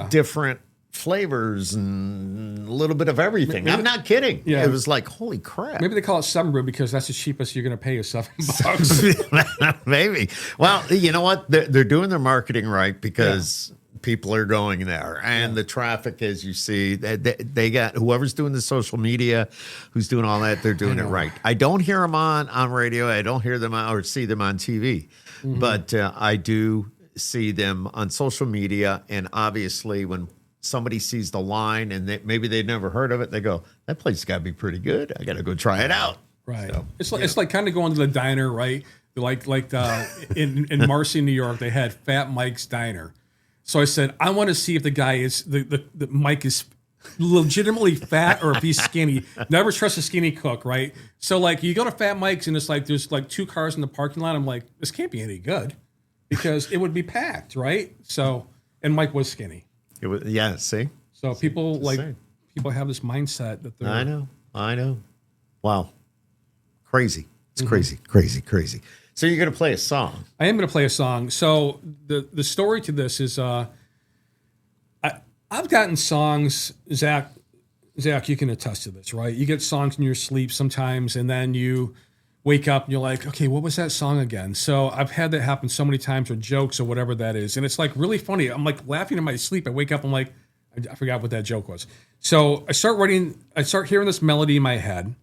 different flavors and a little bit of everything. I'm not kidding. Yeah. It was like, holy crap. Maybe they call it Seven Brew because that's the cheapest you're going to pay is $7. Maybe. Well, you know what? They're doing their marketing right because people are going there. And the traffic, as you see, they got whoever's doing the social media, who's doing all that, they're doing it right. I don't hear them on radio. I don't hear them or see them on TV. Mm-hmm. But I do see them on social media. And obviously, when somebody sees the line and maybe they've never heard of it, they go, that place has got to be pretty good. I got to go try it out. Right. So, it's like kind of going to the diner, right? Like in Marcy, New York, they had Fat Mike's Diner. So I said, I want to see if the guy is the Mike is legitimately fat or if he's skinny. Never trust a skinny cook, right? So like you go to Fat Mike's and it's like there's like 2 cars in the parking lot. I'm like, this can't be any good because it would be packed, right? So and Mike was skinny. It was, see? So people have this mindset that they're I know. Wow. Crazy. It's crazy. So you're going to play a song. I am going to play a song. So the story to this is I've gotten songs, Zach, you can attest to this, right? You get songs in your sleep sometimes, and then you wake up and you're like, okay, what was that song again? So I've had that happen so many times with jokes or whatever that is. And it's like really funny. I'm like laughing in my sleep. I wake up, I'm like, I forgot what that joke was. So I start hearing this melody in my head,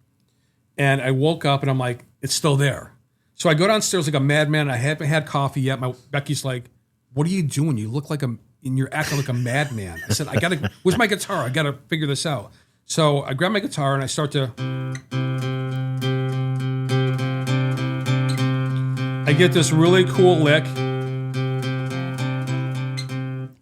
and I woke up and I'm like, it's still there. So I go downstairs like a madman. I haven't had coffee yet. Becky's like, what are you doing? You look like and you're acting like a madman. I said, where's my guitar? I got to figure this out. So I grab my guitar and I start to, I get this really cool lick.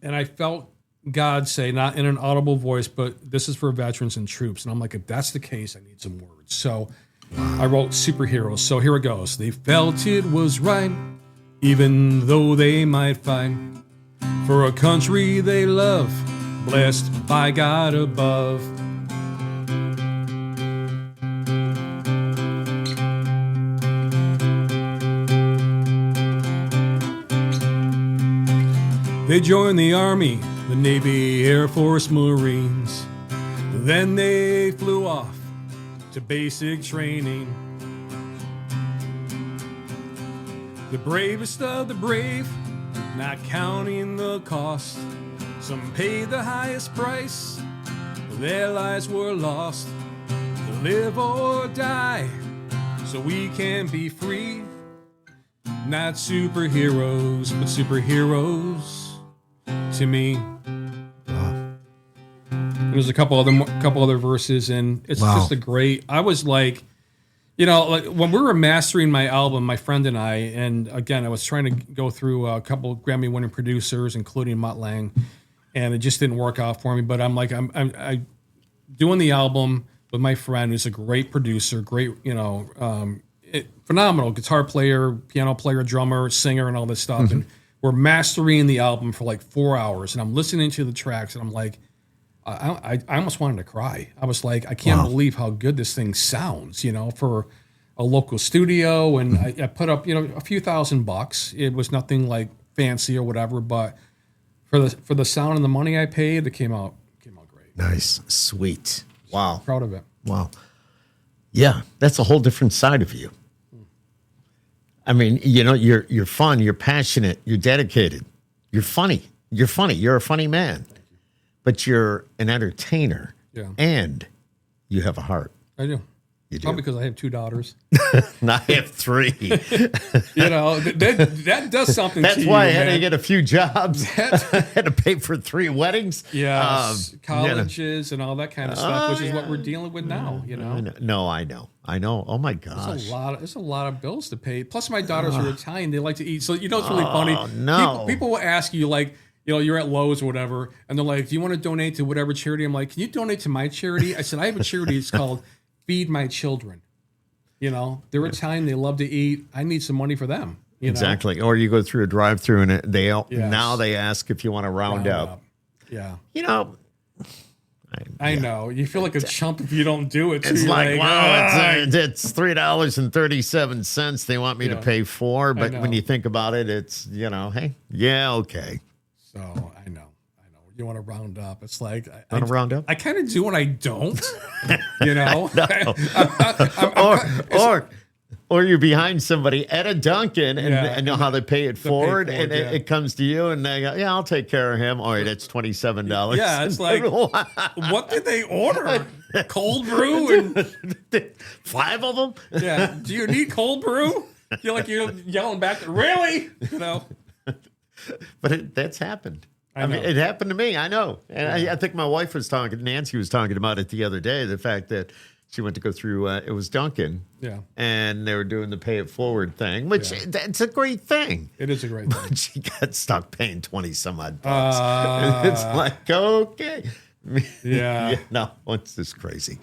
And I felt God say, not in an audible voice, but this is for veterans and troops. And I'm like, if that's the case, I need some words. So I wrote Superheroes. So here it goes. They felt it was right, even though they might fight for a country they love, blessed by God above. They joined the Army, the Navy, Air Force, Marines. Then they flew off to basic training. The bravest of the brave, not counting the cost. Some paid the highest price, their lives were lost. To live or die, so we can be free. Not superheroes, but superheroes to me. There's a couple other verses, and it's just a great. I was like, like when we were mastering my album, my friend and I, and again, I was trying to go through a couple Grammy-winning producers, including Mutt Lange, and it just didn't work out for me. But I'm like, I'm doing the album with my friend, who's a great producer, great, phenomenal guitar player, piano player, drummer, singer, and all this stuff, mm-hmm. and we're mastering the album for like 4 hours, and I'm listening to the tracks, and I'm like. I almost wanted to cry. I was like, I can't believe how good this thing sounds, for a local studio. And I put up, a few $1,000. It was nothing like fancy or whatever, but for the sound and the money I paid, it came out great. Nice, sweet. Wow, proud of it. Wow, yeah, that's a whole different side of you. I mean, you're fun, you're passionate, you're dedicated, you're funny. You're a funny man. But you're an entertainer, and you have a heart. I do. You do. Probably because I have 2 daughters. And I have 3. That does something to you. That's why I had to get a few jobs. I had to pay for 3 weddings. Yes, colleges and all that kind of stuff, which is what we're dealing with now, No, I know. Oh, my gosh. There's a lot of bills to pay. Plus, my daughters are Italian. They like to eat. So, it's really funny. No. People will ask you, like, you're at Lowe's or whatever, and they're like, do you want to donate to whatever charity? I'm like, can you donate to my charity? I said, I have a charity. It's called Feed My Children. You know, they're Italian. They love to eat. I need some money for them. You know? Exactly. Or you go through a drive-through and Yes. now they ask if you want to round up. Yeah. You know, I know. You feel like a chump if you don't do it. Too. it's You're like, wow, "Ah." it's $3.37 they want me to pay for. But when you think about it, it's, hey, yeah, okay. So I know. You want to round up. It's like, Want to round up? I kind of do when I don't, you know? Or you're behind somebody at a Dunkin' and know how they pay it forward, and it comes to you, and they go, yeah, I'll take care of him. All right, it's $27. Yeah, it's like, what did they order? Cold brew? And 5 of them? Yeah. Do you need cold brew? You're yelling back, really? You know? But that's happened. I mean, it happened to me. I know. And I think my wife Nancy was talking about it the other day, the fact that she went to go through, it was Dunkin'. Yeah. And they were doing the pay it forward thing, which that's a great thing. It is a great thing. But she got stuck paying 20 some odd bucks. It's like, okay. Yeah. No, it's just crazy.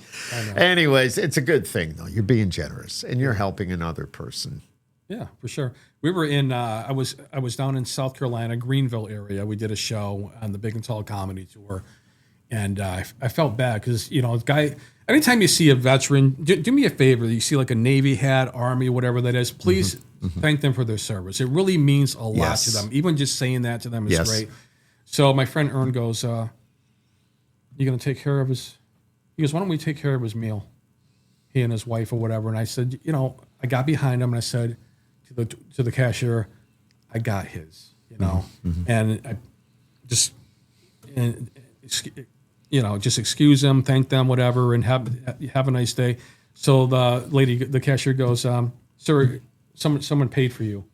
Anyways, it's a good thing, though. You're being generous and you're helping another person. Yeah, for sure. We were in, I was down in South Carolina, Greenville area. We did a show on the Big and Tall Comedy Tour. And I felt bad because, anytime you see a veteran, do me a favor. You see like a Navy hat, Army, whatever that is, please thank them for their service. It really means a lot to them. Even just saying that to them is great. So my friend Ern goes, you going to take care of his, he goes, why don't we take care of his meal? He and his wife or whatever. And I said, I got behind him and I said to the cashier, I got his, and I just, just excuse them, thank them, whatever, and have a nice day. So the cashier goes, sir, someone paid for you.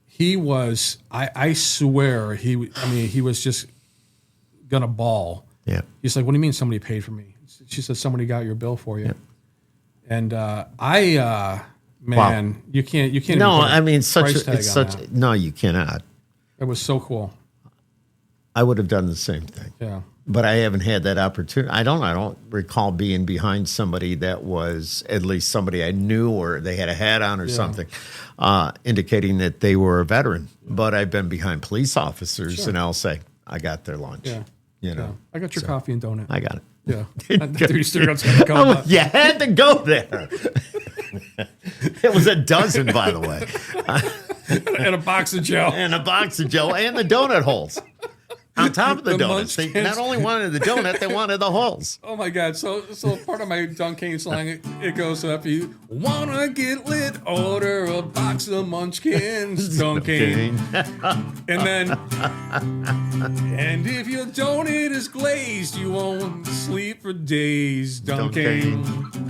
He was, I swear, he was just gonna bawl. Yeah. He's like, what do you mean somebody paid for me? She said, somebody got your bill for you. Yeah. And man, wow. You can't. No, I mean, no, you cannot. It was so cool. I would have done the same thing. Yeah. But I haven't had that opportunity. I don't recall being behind somebody that was at least somebody I knew or they had a hat on or something, indicating that they were a veteran. Yeah. But I've been behind police officers and I'll say, I got their lunch. Yeah. I got your coffee and donut. I got it. Yeah. You had to go there. It was a dozen, by the way. And a box of Joe. And the donut holes. On top of the donuts. They not only wanted the donut, they wanted the holes. Oh, my God. So part of my Dunkin' slang, it goes, if you want to get lit, order a box of munchkins, Dunkin'. And if your donut is glazed, you won't sleep for days, Dunkin'.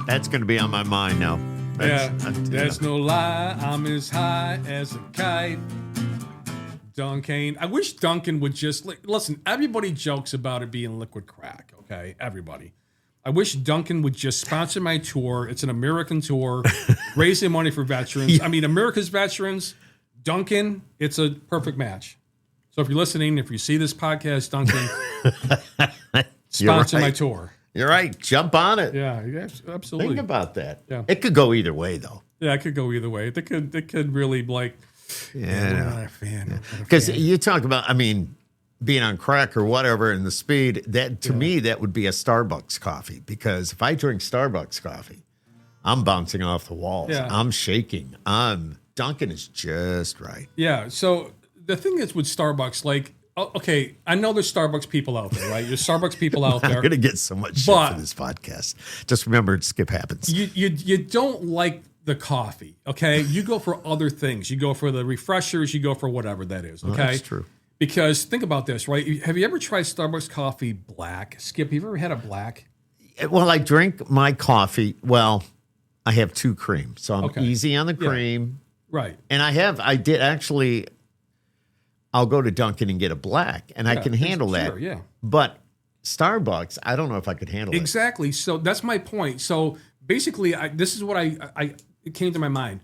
That's going to be on my mind now. That's no lie. I'm as high as a kite. Dunkin'. I wish Dunkin' would just listen. Everybody jokes about it being liquid crack. Okay, everybody. I wish Dunkin' would just sponsor my tour. It's an American tour, raising money for veterans. I mean, America's veterans. Dunkin'. It's a perfect match. So if you're listening, if you see this podcast, Dunkin', sponsor my tour. You're right. Jump on it. Yeah, absolutely. Think about that. Yeah. It could go either way, though. Yeah, it could go either way. It could really Yeah. Not a fan. Because you talk about, being on crack or whatever and the speed, that to me, that would be a Starbucks coffee. Because if I drink Starbucks coffee, I'm bouncing off the walls. Yeah. I'm shaking. Dunkin' is just right. Yeah. So the thing is with Starbucks, okay, I know there's Starbucks people out there, right? There's Starbucks people out there. I'm going to get so much shit for this podcast. Just remember, skip happens. You don't like the coffee, okay? You go for other things. You go for the refreshers. You go for whatever that is, okay? Oh, that's true. Because think about this, right? Have you ever tried Starbucks coffee black? Skip, have you ever had a black? Well, I drink my coffee. Well, I have 2 cream, so I'm easy on the cream. Yeah. Right. And I did actually, I'll go to Dunkin' and get a black, and I can handle that. Sure, yeah. But Starbucks, I don't know if I could handle it. Exactly. So that's my point. So basically, this is what it came to my mind.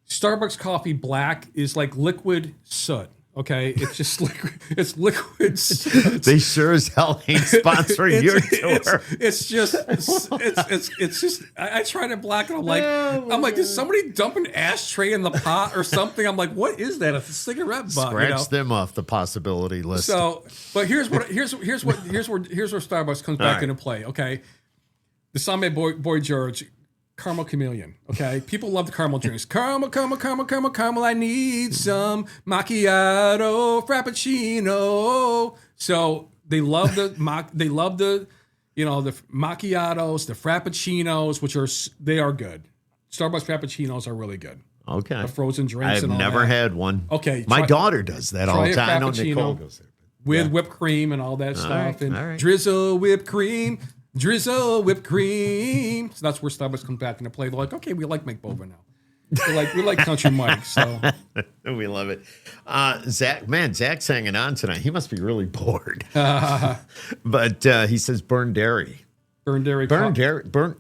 Starbucks coffee black is like liquid soot. Okay, it's just liquid. It's liquids. They sure as hell ain't sponsoring your tour. It's just. I try to black it. I'm like, did somebody dump an ashtray in the pot or something? I'm like, what is that? It's a cigarette butt. Scratch them off the possibility list. So, but here's where Starbucks comes back into play. Okay, the Same Boy George. Caramel chameleon. Okay, people love the caramel drinks. Caramel. I need some macchiato, frappuccino. So they love the the macchiatos, the frappuccinos, they are good. Starbucks frappuccinos are really good. Okay, the frozen drinks. I've never had one. Okay, my daughter does that all the time. I know Nicole goes there with whipped cream and all that stuff, and all right. drizzle whipped cream. Drizzle whipped cream. So that's where Starbucks comes back into play. They're like, okay, we like Bova now. We like Kountry Mike. So we love it. Zach's hanging on tonight. He must be really bored. But he says burn dairy. Burn dairy.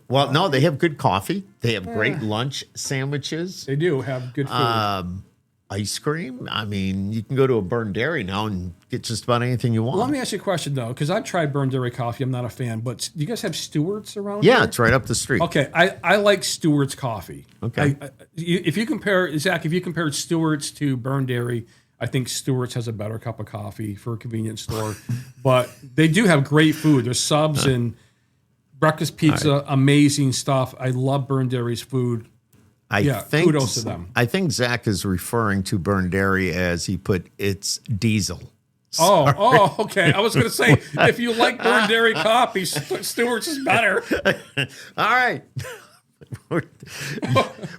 Well, no, they have good coffee. They have great lunch sandwiches. They do have good food. Ice cream. I mean, you can go to a Burn Dairy now and get just about anything you want. Well, let me ask you a question, though, because I've tried Burn Dairy coffee. I'm not a fan, but do you guys have Stewart's around here? Yeah, it's right up the street. Okay, I like Stewart's coffee. Okay. If you compare Stewart's to Burn Dairy, I think Stewart's has a better cup of coffee for a convenience store. But they do have great food. There's subs and breakfast pizza, amazing stuff. I love Burn Dairy's food. Kudos to them. I think Zach is referring to Burn Dairy as he put it's diesel. Okay. I was going to say, if you like Burn Dairy coffee, Stewart's is better. All right.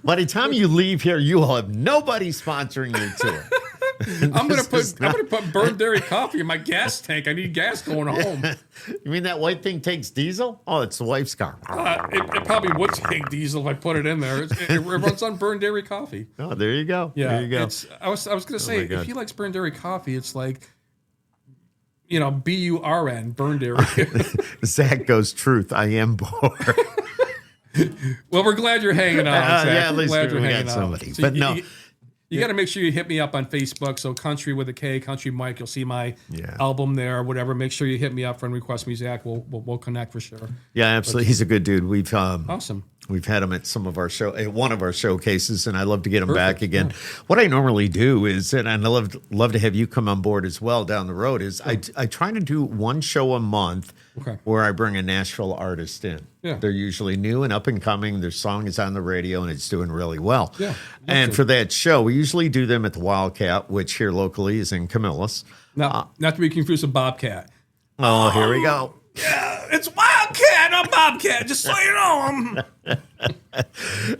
By the time you leave here, you will have nobody sponsoring your tour. I'm gonna put Burn Dairy coffee in my gas tank. I need gas going home. You mean that white thing takes diesel? Oh, it's the wife's car. It probably would take diesel if I put it in there. It runs on Burn Dairy coffee. Oh, there you go. Yeah, there you go. I was gonna say, if he likes Burn Dairy coffee, it's like, BURN, Burn Dairy. Zach goes, truth. I am bored. Well, we're glad you're hanging out, Zach. Yeah, at least glad we got somebody. So but no. You got to make sure you hit me up on Facebook. So Country with a K, Kountry Mike. You'll see my album there or whatever. Make sure you hit me up, friend request me, Zach. We'll connect for sure. Yeah, absolutely. He's a good dude. We've awesome. We've had him at one of our showcases, and I love to get him back again. Yeah. What I normally do is, and I love to have you come on board as well down the road, is I try to do one show a month where I bring a Nashville artist in. Yeah. They're usually new and up and coming. Their song is on the radio, and it's doing really well. Yeah, and for that show, we usually do them at the Wildcat, which here locally is in Camillus. Not to be confused with Bobcat. Oh, here we go. Yeah, it's Wildcat, not Bobcat. Just so you know.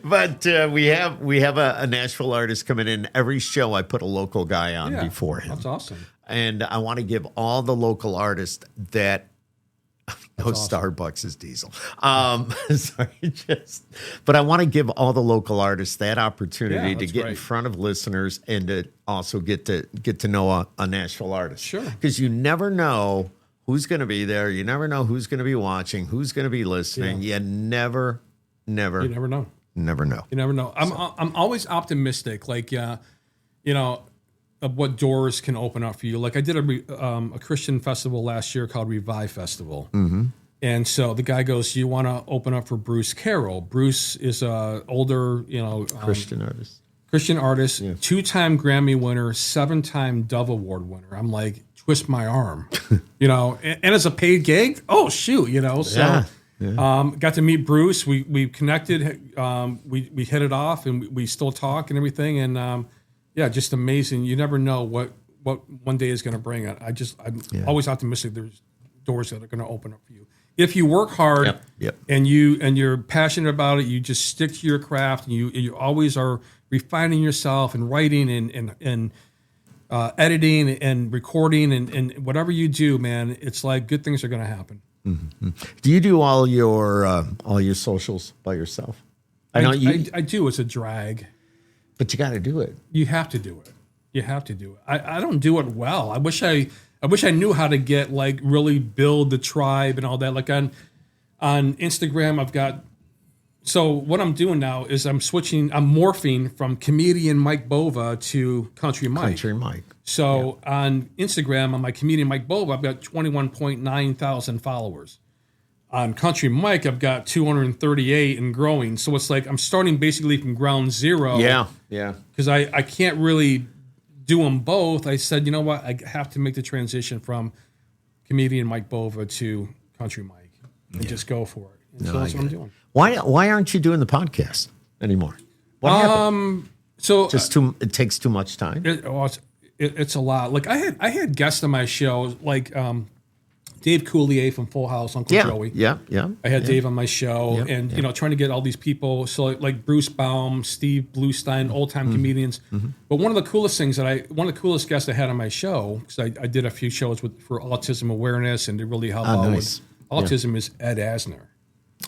But we have a Nashville artist coming in. Every show I put a local guy on before him. That's awesome. And I want to give all the local artists that. Starbucks is diesel. But I want to give all the local artists that opportunity to get in front of listeners and to also get to know a Nashville artist. Sure. Because you never know who's going to be there. You never know who's going to be watching, who's going to be listening. Yeah. You never know. Never know. You never know. I'm always optimistic. Like, of what doors can open up for you. Like I did a Christian festival last year called Revive Festival. Mm-hmm. And so the guy goes, you want to open up for Bruce Carroll. Bruce is a older, Christian artist, 2-time Grammy winner, 7-time Dove Award winner. I'm like, twist my arm, and as a paid gig. Oh shoot. So got to meet Bruce. We connected. We hit it off and we still talk and everything. And, just amazing. You never know what one day is going to bring. I'm always optimistic. There's doors that are going to open up for you if you work hard and you're passionate about it. You just stick to your craft, and you always are refining yourself and writing and editing and recording and whatever you do, man. It's like good things are going to happen. Mm-hmm. Do you do all your socials by yourself? I do. It's a drag. But you got to do it. You have to do it. I don't do it well. I wish I knew how to get really build the tribe and all that. Like on Instagram, I've got So what I'm doing now is I'm morphing from comedian Mike Bova to Country Mike. Country Mike. So on Instagram, on my comedian Mike Bova, I've got 21.9 thousand followers. On Country Mike, I've got 238 and growing. So it's like I'm starting basically from ground zero. Yeah. Because I can't really do them both. I said, you know what? I have to make the transition from comedian Mike Bova to Country Mike and just go for it. And so that's what I'm doing. Why aren't you doing the podcast anymore? What happened? So it takes too much time. It's a lot. Like I had guests on my show, like Dave Coulier from Full House, Uncle Joey. Yeah. I had Dave on my show, and trying to get all these people. So like Bruce Baum, Steve Bluestein, old time comedians. Mm-hmm. But one of the coolest guests I had on my show, because I did a few shows for autism awareness and to really help out with autism, is Ed Asner.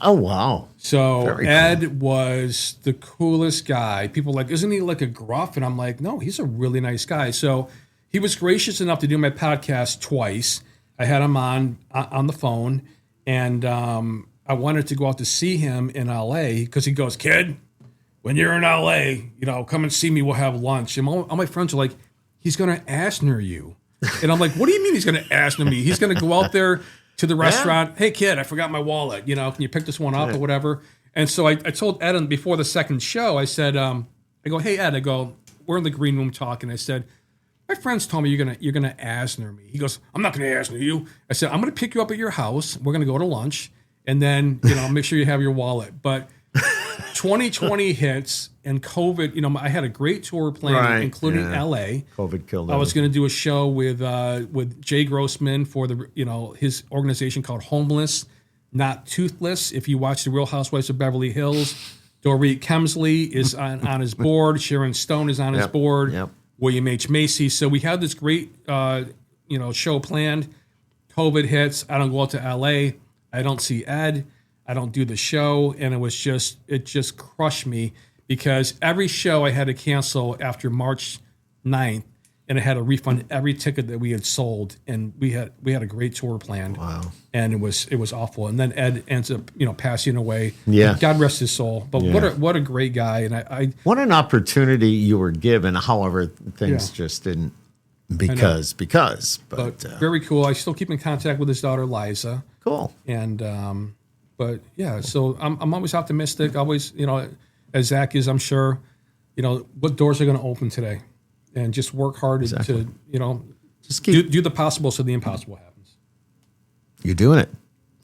Oh, wow. So Very Ed cool. was the coolest guy. People were like, isn't he like a gruff? And I'm like, no, he's a really nice guy. So he was gracious enough to do my podcast twice. I had him on the phone, and I wanted to go out to see him in L.A. because he goes, kid, when you're in L.A., come and see me. We'll have lunch. And all my friends are like, he's going to Asner you. And I'm like, what do you mean he's going to Asner me? He's going to go out there to the restaurant. Hey, kid, I forgot my wallet. Can you pick this one up or whatever? And so I told Ed before the second show, I said, I go, hey, Ed, we're in the green room talking. I said, my friends told me you're gonna Asner me. He goes, I'm not gonna Asner you. I said, I'm gonna pick you up at your house. We're gonna go to lunch, and then make sure you have your wallet. But 2020 hits and COVID. I had a great tour planned, including LA. COVID killed. I was going to do a show with Jay Grossman for his organization called Homeless, Not Toothless. If you watch The Real Housewives of Beverly Hills, Dorit Kemsley is on his board. Sharon Stone is on his board. Yep. William H. Macy. So we had this great show planned. COVID hits. I don't go out to LA. I don't see Ed. I don't do the show, and it just crushed me because every show I had to cancel after March 9th, and I had to refund every ticket that we had sold, and we had a great tour planned. Wow. And it was awful. And then Ed ends up passing away. Yeah. God rest his soul. But what a great guy. And I what an opportunity you were given. However, things just didn't because. But very cool. I still keep in contact with his daughter Liza. Cool. And but yeah, so I'm always optimistic. Always, as Zach is, I'm sure, what doors are going to open today, and just work hard to just do the possible so the impossible happens. You're doing it.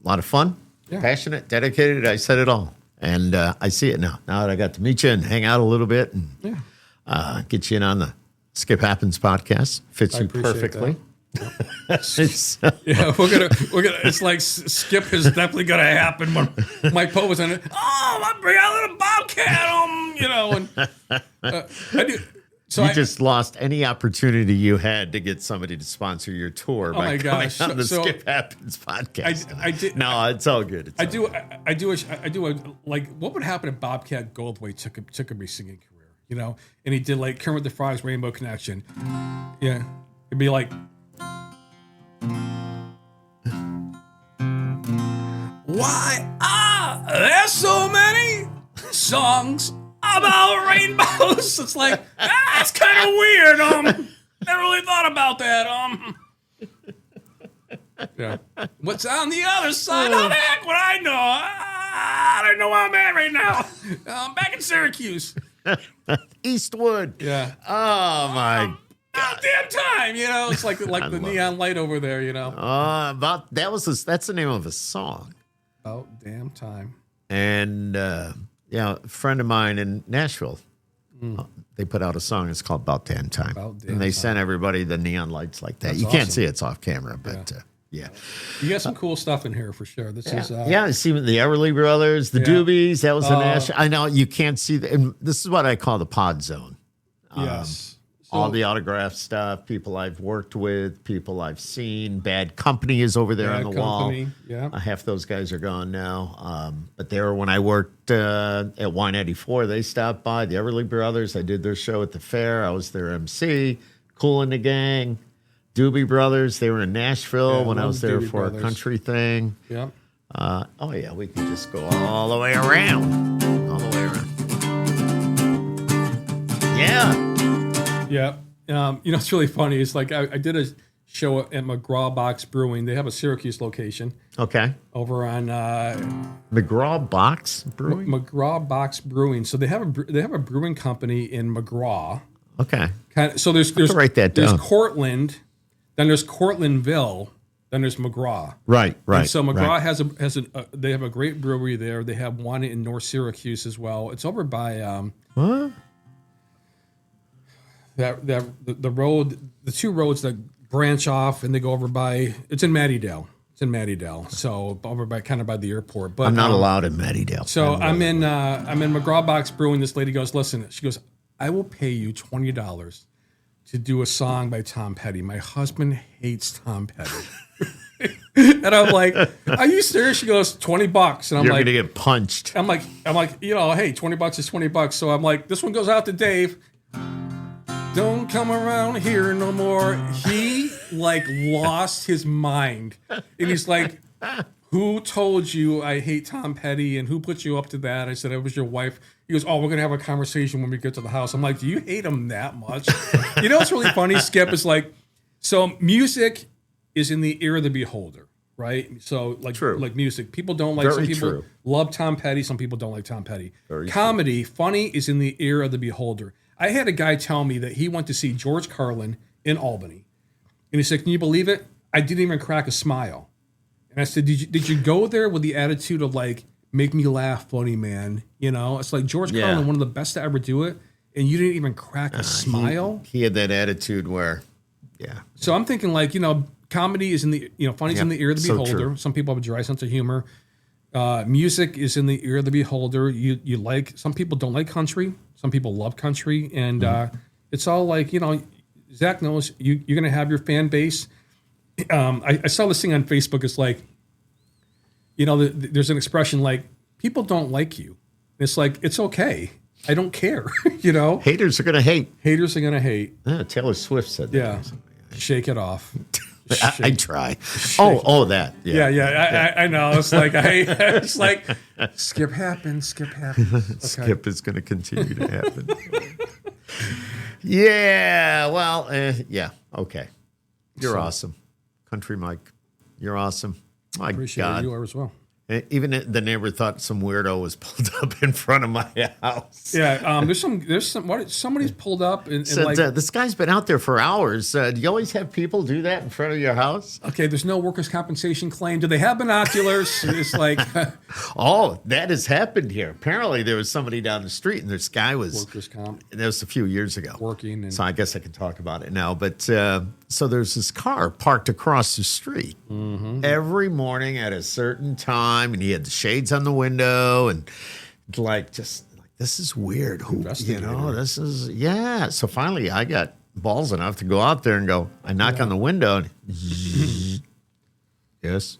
A lot of fun, Yeah. passionate, dedicated. I said it all, and I see it now. Now that I got to meet you and hang out a little bit and get you in on the Skip Happens podcast, fits you perfectly. That. We're gonna. It's like Skip is definitely gonna happen when Mike Poe was on it. Oh, I bring out a little bobcat, and I do. So you just lost any opportunity you had to get somebody to sponsor your tour by coming on the Skip Happens podcast. I did. No, it's all good. I do like what would happen if Bobcat Goldthwait took a singing career, and he did like Kermit the Frog's Rainbow Connection. Yeah, it'd be like. Why are there so many songs about rainbows? It's like, that's kind of weird. Never really thought about that. Yeah. What's on the other side? How the heck would I know? I don't know where I'm at right now. I'm back in Syracuse. Eastwood. Yeah. Oh my. Goddamn time, it's like the neon light over there, That's the name of a song. About damn time. And a friend of mine in Nashville, they put out a song. It's called About Damn Time. And they sent everybody the neon lights like that. You can't see it. It's off camera, but yeah. You got some cool stuff in here for sure. This is see the Everly Brothers, the Doobies. That was the Nashville. I know you can't see and this is what I call the pod zone. Yes. All the autograph stuff, people I've worked with, people I've seen. Bad Company is over there on the wall. Yeah. Half those guys are gone now. But they were when I worked at Wine 84. They stopped by. The Everly Brothers. I did their show at the fair. I was their MC. Cool and the Gang. Doobie Brothers. They were in Nashville when I was there for a country thing. Yeah. Oh, yeah, we can just go all the way around. All the way around. Yeah. Yeah. It's really funny. It's like I did a show at McGraw Box Brewing. They have a Syracuse location. Okay. Over on McGraw Box Brewing? McGraw Box Brewing. So they have a brewing company in McGraw. Okay. So there's write that down. There's Cortland, then there's Cortlandville, then there's McGraw. Right. And so McGraw has they have a great brewery there. They have one in North Syracuse as well. It's over by What? the road, the two roads that branch off and they go over by. It's in Mattydale. So over by kind of by the airport. But I'm not allowed in Mattydale. So I'm in McGraw Box Brewing. This lady goes, listen. She goes, I will pay you $20 to do a song by Tom Petty. My husband hates Tom Petty. And I'm like, are you serious? She goes, $20. And I'm You're like, gonna get punched. I'm like, hey, $20 is $20. So I'm like, this one goes out to Dave. Don't come around here no more. He lost his mind. And he's like, who told you I hate Tom Petty and who put you up to that? I said, it was your wife. He goes, oh, we're going to have a conversation when we get to the house. I'm like, do you hate him that much? You know what's really funny, Skip, is like, so music is in the ear of the beholder, right? So True. Like music. People don't like, Very some people true. love Tom Petty. Some people don't like Tom Petty. Very Comedy, funny is in the ear of the beholder. I had a guy tell me that he went to see George Carlin in Albany. And he said, can you believe it? I didn't even crack a smile. And I said, did you go there with the attitude of like, make me laugh, funny man? You know, it's like George Carlin, one of the best to ever do it. And you didn't even crack a smile. He had that attitude where, yeah. So I'm thinking like, comedy is in the, funny's in the ear of the so beholder. true. Some people have a dry sense of humor. Music is in the ear of the beholder. You like, some people don't like country. Some people love country. And it's all like, Zach knows you're going to have your fan base. I saw this thing on Facebook. It's like, there's an expression like, people don't like you. It's like, it's okay. I don't care, Haters are going to hate. Haters are going to hate. Yeah, Taylor Swift said that. Yeah. Shake it off. I try. Oh, that. Yeah. I know. It's like, it's like, skip happens. Okay. Skip is going to continue to happen. Yeah. Well, yeah. Okay. You're awesome. Country Mike. You're awesome. My Appreciate God. it. You are as well. Even the neighbor thought some weirdo was pulled up in front of my house. Yeah, there's some. Somebody's pulled up and Said, like this guy's been out there for hours. Do you always have people do that in front of your house? okay, there's no workers' compensation claim. Do they have binoculars? It's like Oh, that has happened here. Apparently, there was somebody down the street, and this guy was workers' comp That was a few years ago. working and So I guess I can talk about it now. But so there's this car parked across the street every morning at a certain time, and he had the shades on the window, and this is weird. Investigator. This is So finally, I got balls enough to go out there and go. I knock on the window, and yes.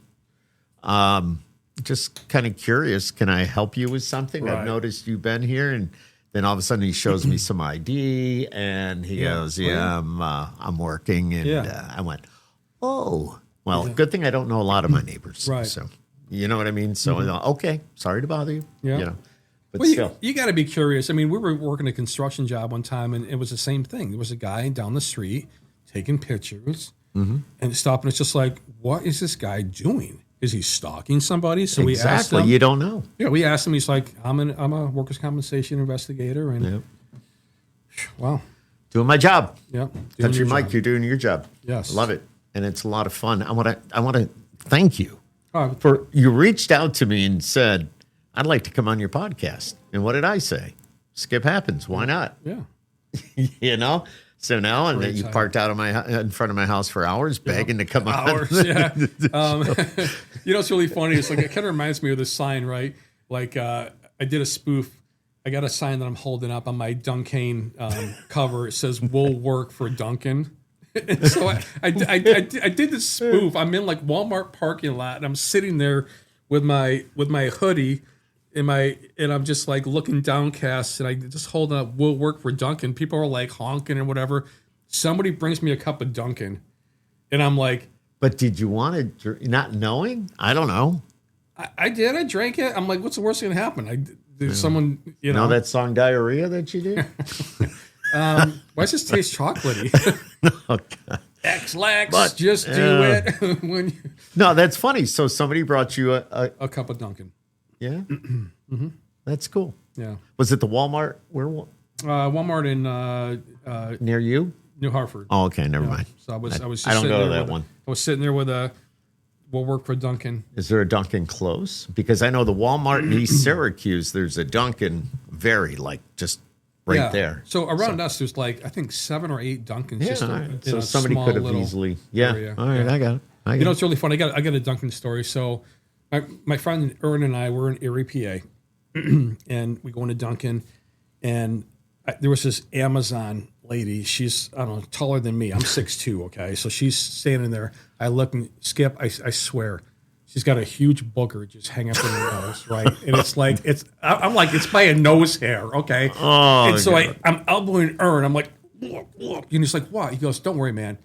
Just kind of curious. Can I help you with something? Right. I've noticed you've been here, and then all of a sudden he shows me some ID, and he goes, I'm working. And I went, oh, well, good thing I don't know a lot of my neighbors. Right. So, you know what I mean? So, okay, sorry to bother you. Yeah. But well, still. you got to be curious. I mean, we were working a construction job one time, and it was the same thing. There was a guy down the street taking pictures and stopping. It's just like, what is this guy doing? Is he stalking somebody? So we asked him. You don't know. Yeah, we asked him. He's like, I'm a workers' compensation investigator, and wow, Doing my job. yeah, Country Mike, you're doing your job. Yes. Love it. And it's a lot of fun. I want to thank you. Oh, You reached out to me and said, I'd like to come on your podcast. And what did I say? Skip happens. Why not? yeah. So now, and Great you time. parked out in front of my house for hours, begging to come on. Hours, yeah. It's really funny. It's like, it kind of reminds me of this sign, right? Like, I did a spoof. I got a sign that I'm holding up on my Duncan cover. It says, "We'll work for Duncan." And so I did this spoof. I'm in like Walmart parking lot, and I'm sitting there with my hoodie and I'm just like looking downcast, and I just hold up, "We'll work for Duncan." People are like honking and whatever. Somebody brings me a cup of Duncan, and I'm like, But did you want to, not knowing? I don't know. I did. I drank it. I'm like, what's the worst going to happen? There's someone, you know. Know that song Diarrhea that you did? Why does this taste chocolatey? Oh, God. X-Lax, But, just do it. When you... No, that's funny. So somebody brought you A cup of Dunkin'. Yeah? That's cool. Yeah. Was it the Walmart? Where? Walmart in Near you? New Hartford. Oh, okay. Never mind. So I was just I don't sitting go to there that with one. I was sitting there with we'll work for Dunkin'. Is there a Dunkin' close? Because I know the Walmart in East Syracuse, there's a Dunkin' just right there. So around us, there's like, I think 7 or 8 Dunkins. Yeah, just all right. in So a somebody small could have little easily. area. All right, I got it. You know, it's really funny. I got a Dunkin' story. So my friend Ern and I were in Erie, PA, and we go into Dunkin', and there was this Amazon lady. She's, I don't know, taller than me. I'm 6'2", okay? So she's standing there. I look and Skip, I swear, she's got a huge booger just hanging up in her nose, right? And it's like, I'm like, it's by a nose hair, okay? Oh, and so God. I'm elbowing Ern. I'm like, look. And he's like, what? He goes, don't worry, man.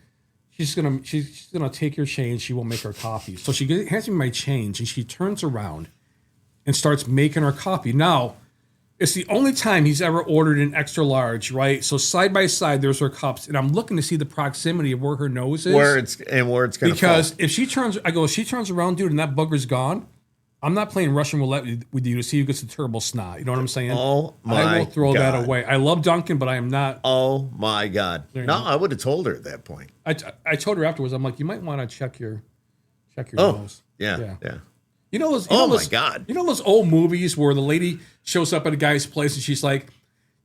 She's gonna take your change. She will make her coffee. So she hands me my change, and she turns around and starts making her coffee. Now, it's the only time he's ever ordered an extra large, right? So side by side, there's her cups, and I'm looking to see the proximity of where her nose is, where it's going to because if she turns around, dude, and that booger's gone, I'm not playing Russian roulette with you to see who gets a terrible snot. You know what I'm saying? Oh, my I will throw God. that away. I love Dunkin', but I am not. Oh, my God. No, go. I would have told her at that point. I told her afterwards, I'm like, you might want to check your Oh, nose. yeah. You know those? My God. You know those old movies where the lady shows up at a guy's place and she's like, "Do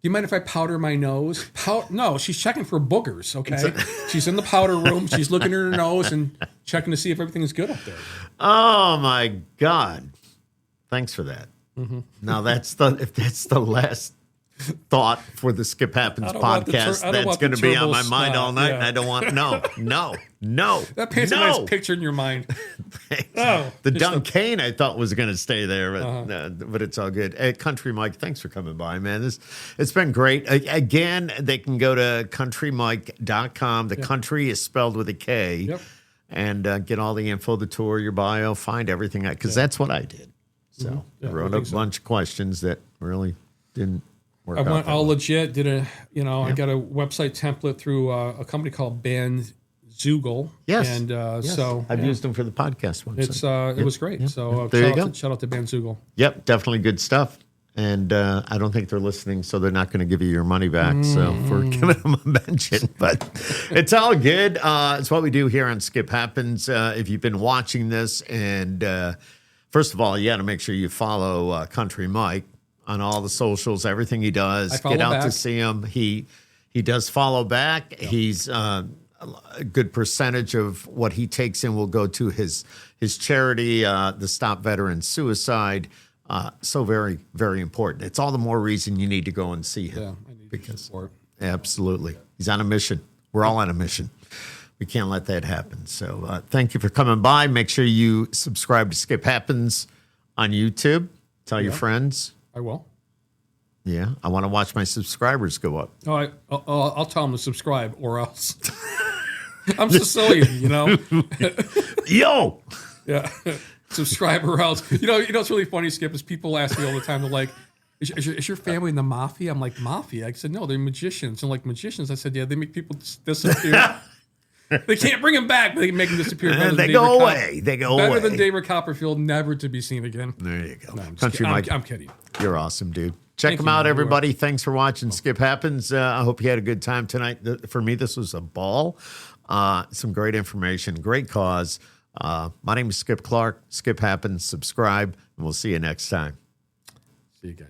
you mind if I powder my nose?" No, she's checking for boogers. Okay, she's in the powder room. She's looking at her nose and checking to see if everything is good up there. Oh, my God. Thanks for that. Now, if that's the last thought for the Skip Happens podcast, that's going to be on my mind all night, and I don't want no. That paints a nice picture in your mind. The Dunkin' I thought was going to stay there, but it's all good. Hey, Country Mike, thanks for coming by, man. It's been great. Again, they can go to countrymike.com. The country is spelled with a K. Yep. And get all the info, the tour, your bio, find everything out, because that's what I did. So I wrote a bunch of questions that really didn't work out. I went all legit. I got a website template through a company called Bandzoogle. Yes. And Yes. so I've used them for the podcast website. It was great. Yep. So There you go. shout out to Bandzoogle. Yep, definitely good stuff. And I don't think they're listening, so they're not going to give you your money back. So for giving them a mention, but it's all good. It's what we do here on Skip Happens. If you've been watching this, and first of all, you got to make sure you follow Country Mike on all the socials, everything he does. Get out to see him. He does follow back. Yep. He's a good percentage of what he takes in will go to his charity, the Stop Veteran Suicide. So very, very important. It's all the more reason you need to go and see him. Yeah, I need because support. Absolutely. He's on a mission. We're all on a mission. We can't let that happen. So thank you for coming by. Make sure you subscribe to Skip Happens on YouTube. Tell your friends. I will. Yeah. I want to watch my subscribers go up. I'll tell them to subscribe or else. I'm Sicilian, Yo! Yeah. Subscribe or else. It's really funny, Skip, is people ask me all the time, they're like, is your family in the mafia? I'm like, mafia? I said, no, they're magicians. And like magicians, I said, yeah, they make people disappear. They can't bring them back, but they can make them disappear. They go away. They go away. Better than David Copperfield, never to be seen again. There you go. No, Country Mike. I'm kidding. You're awesome, dude. Check them out, everybody. Thanks for watching Skip Happens. I hope you had a good time tonight. For me, this was a ball. Some great information, great cause. My name is Skip Clark. Skip Happens. Subscribe, and we'll see you next time. See you guys.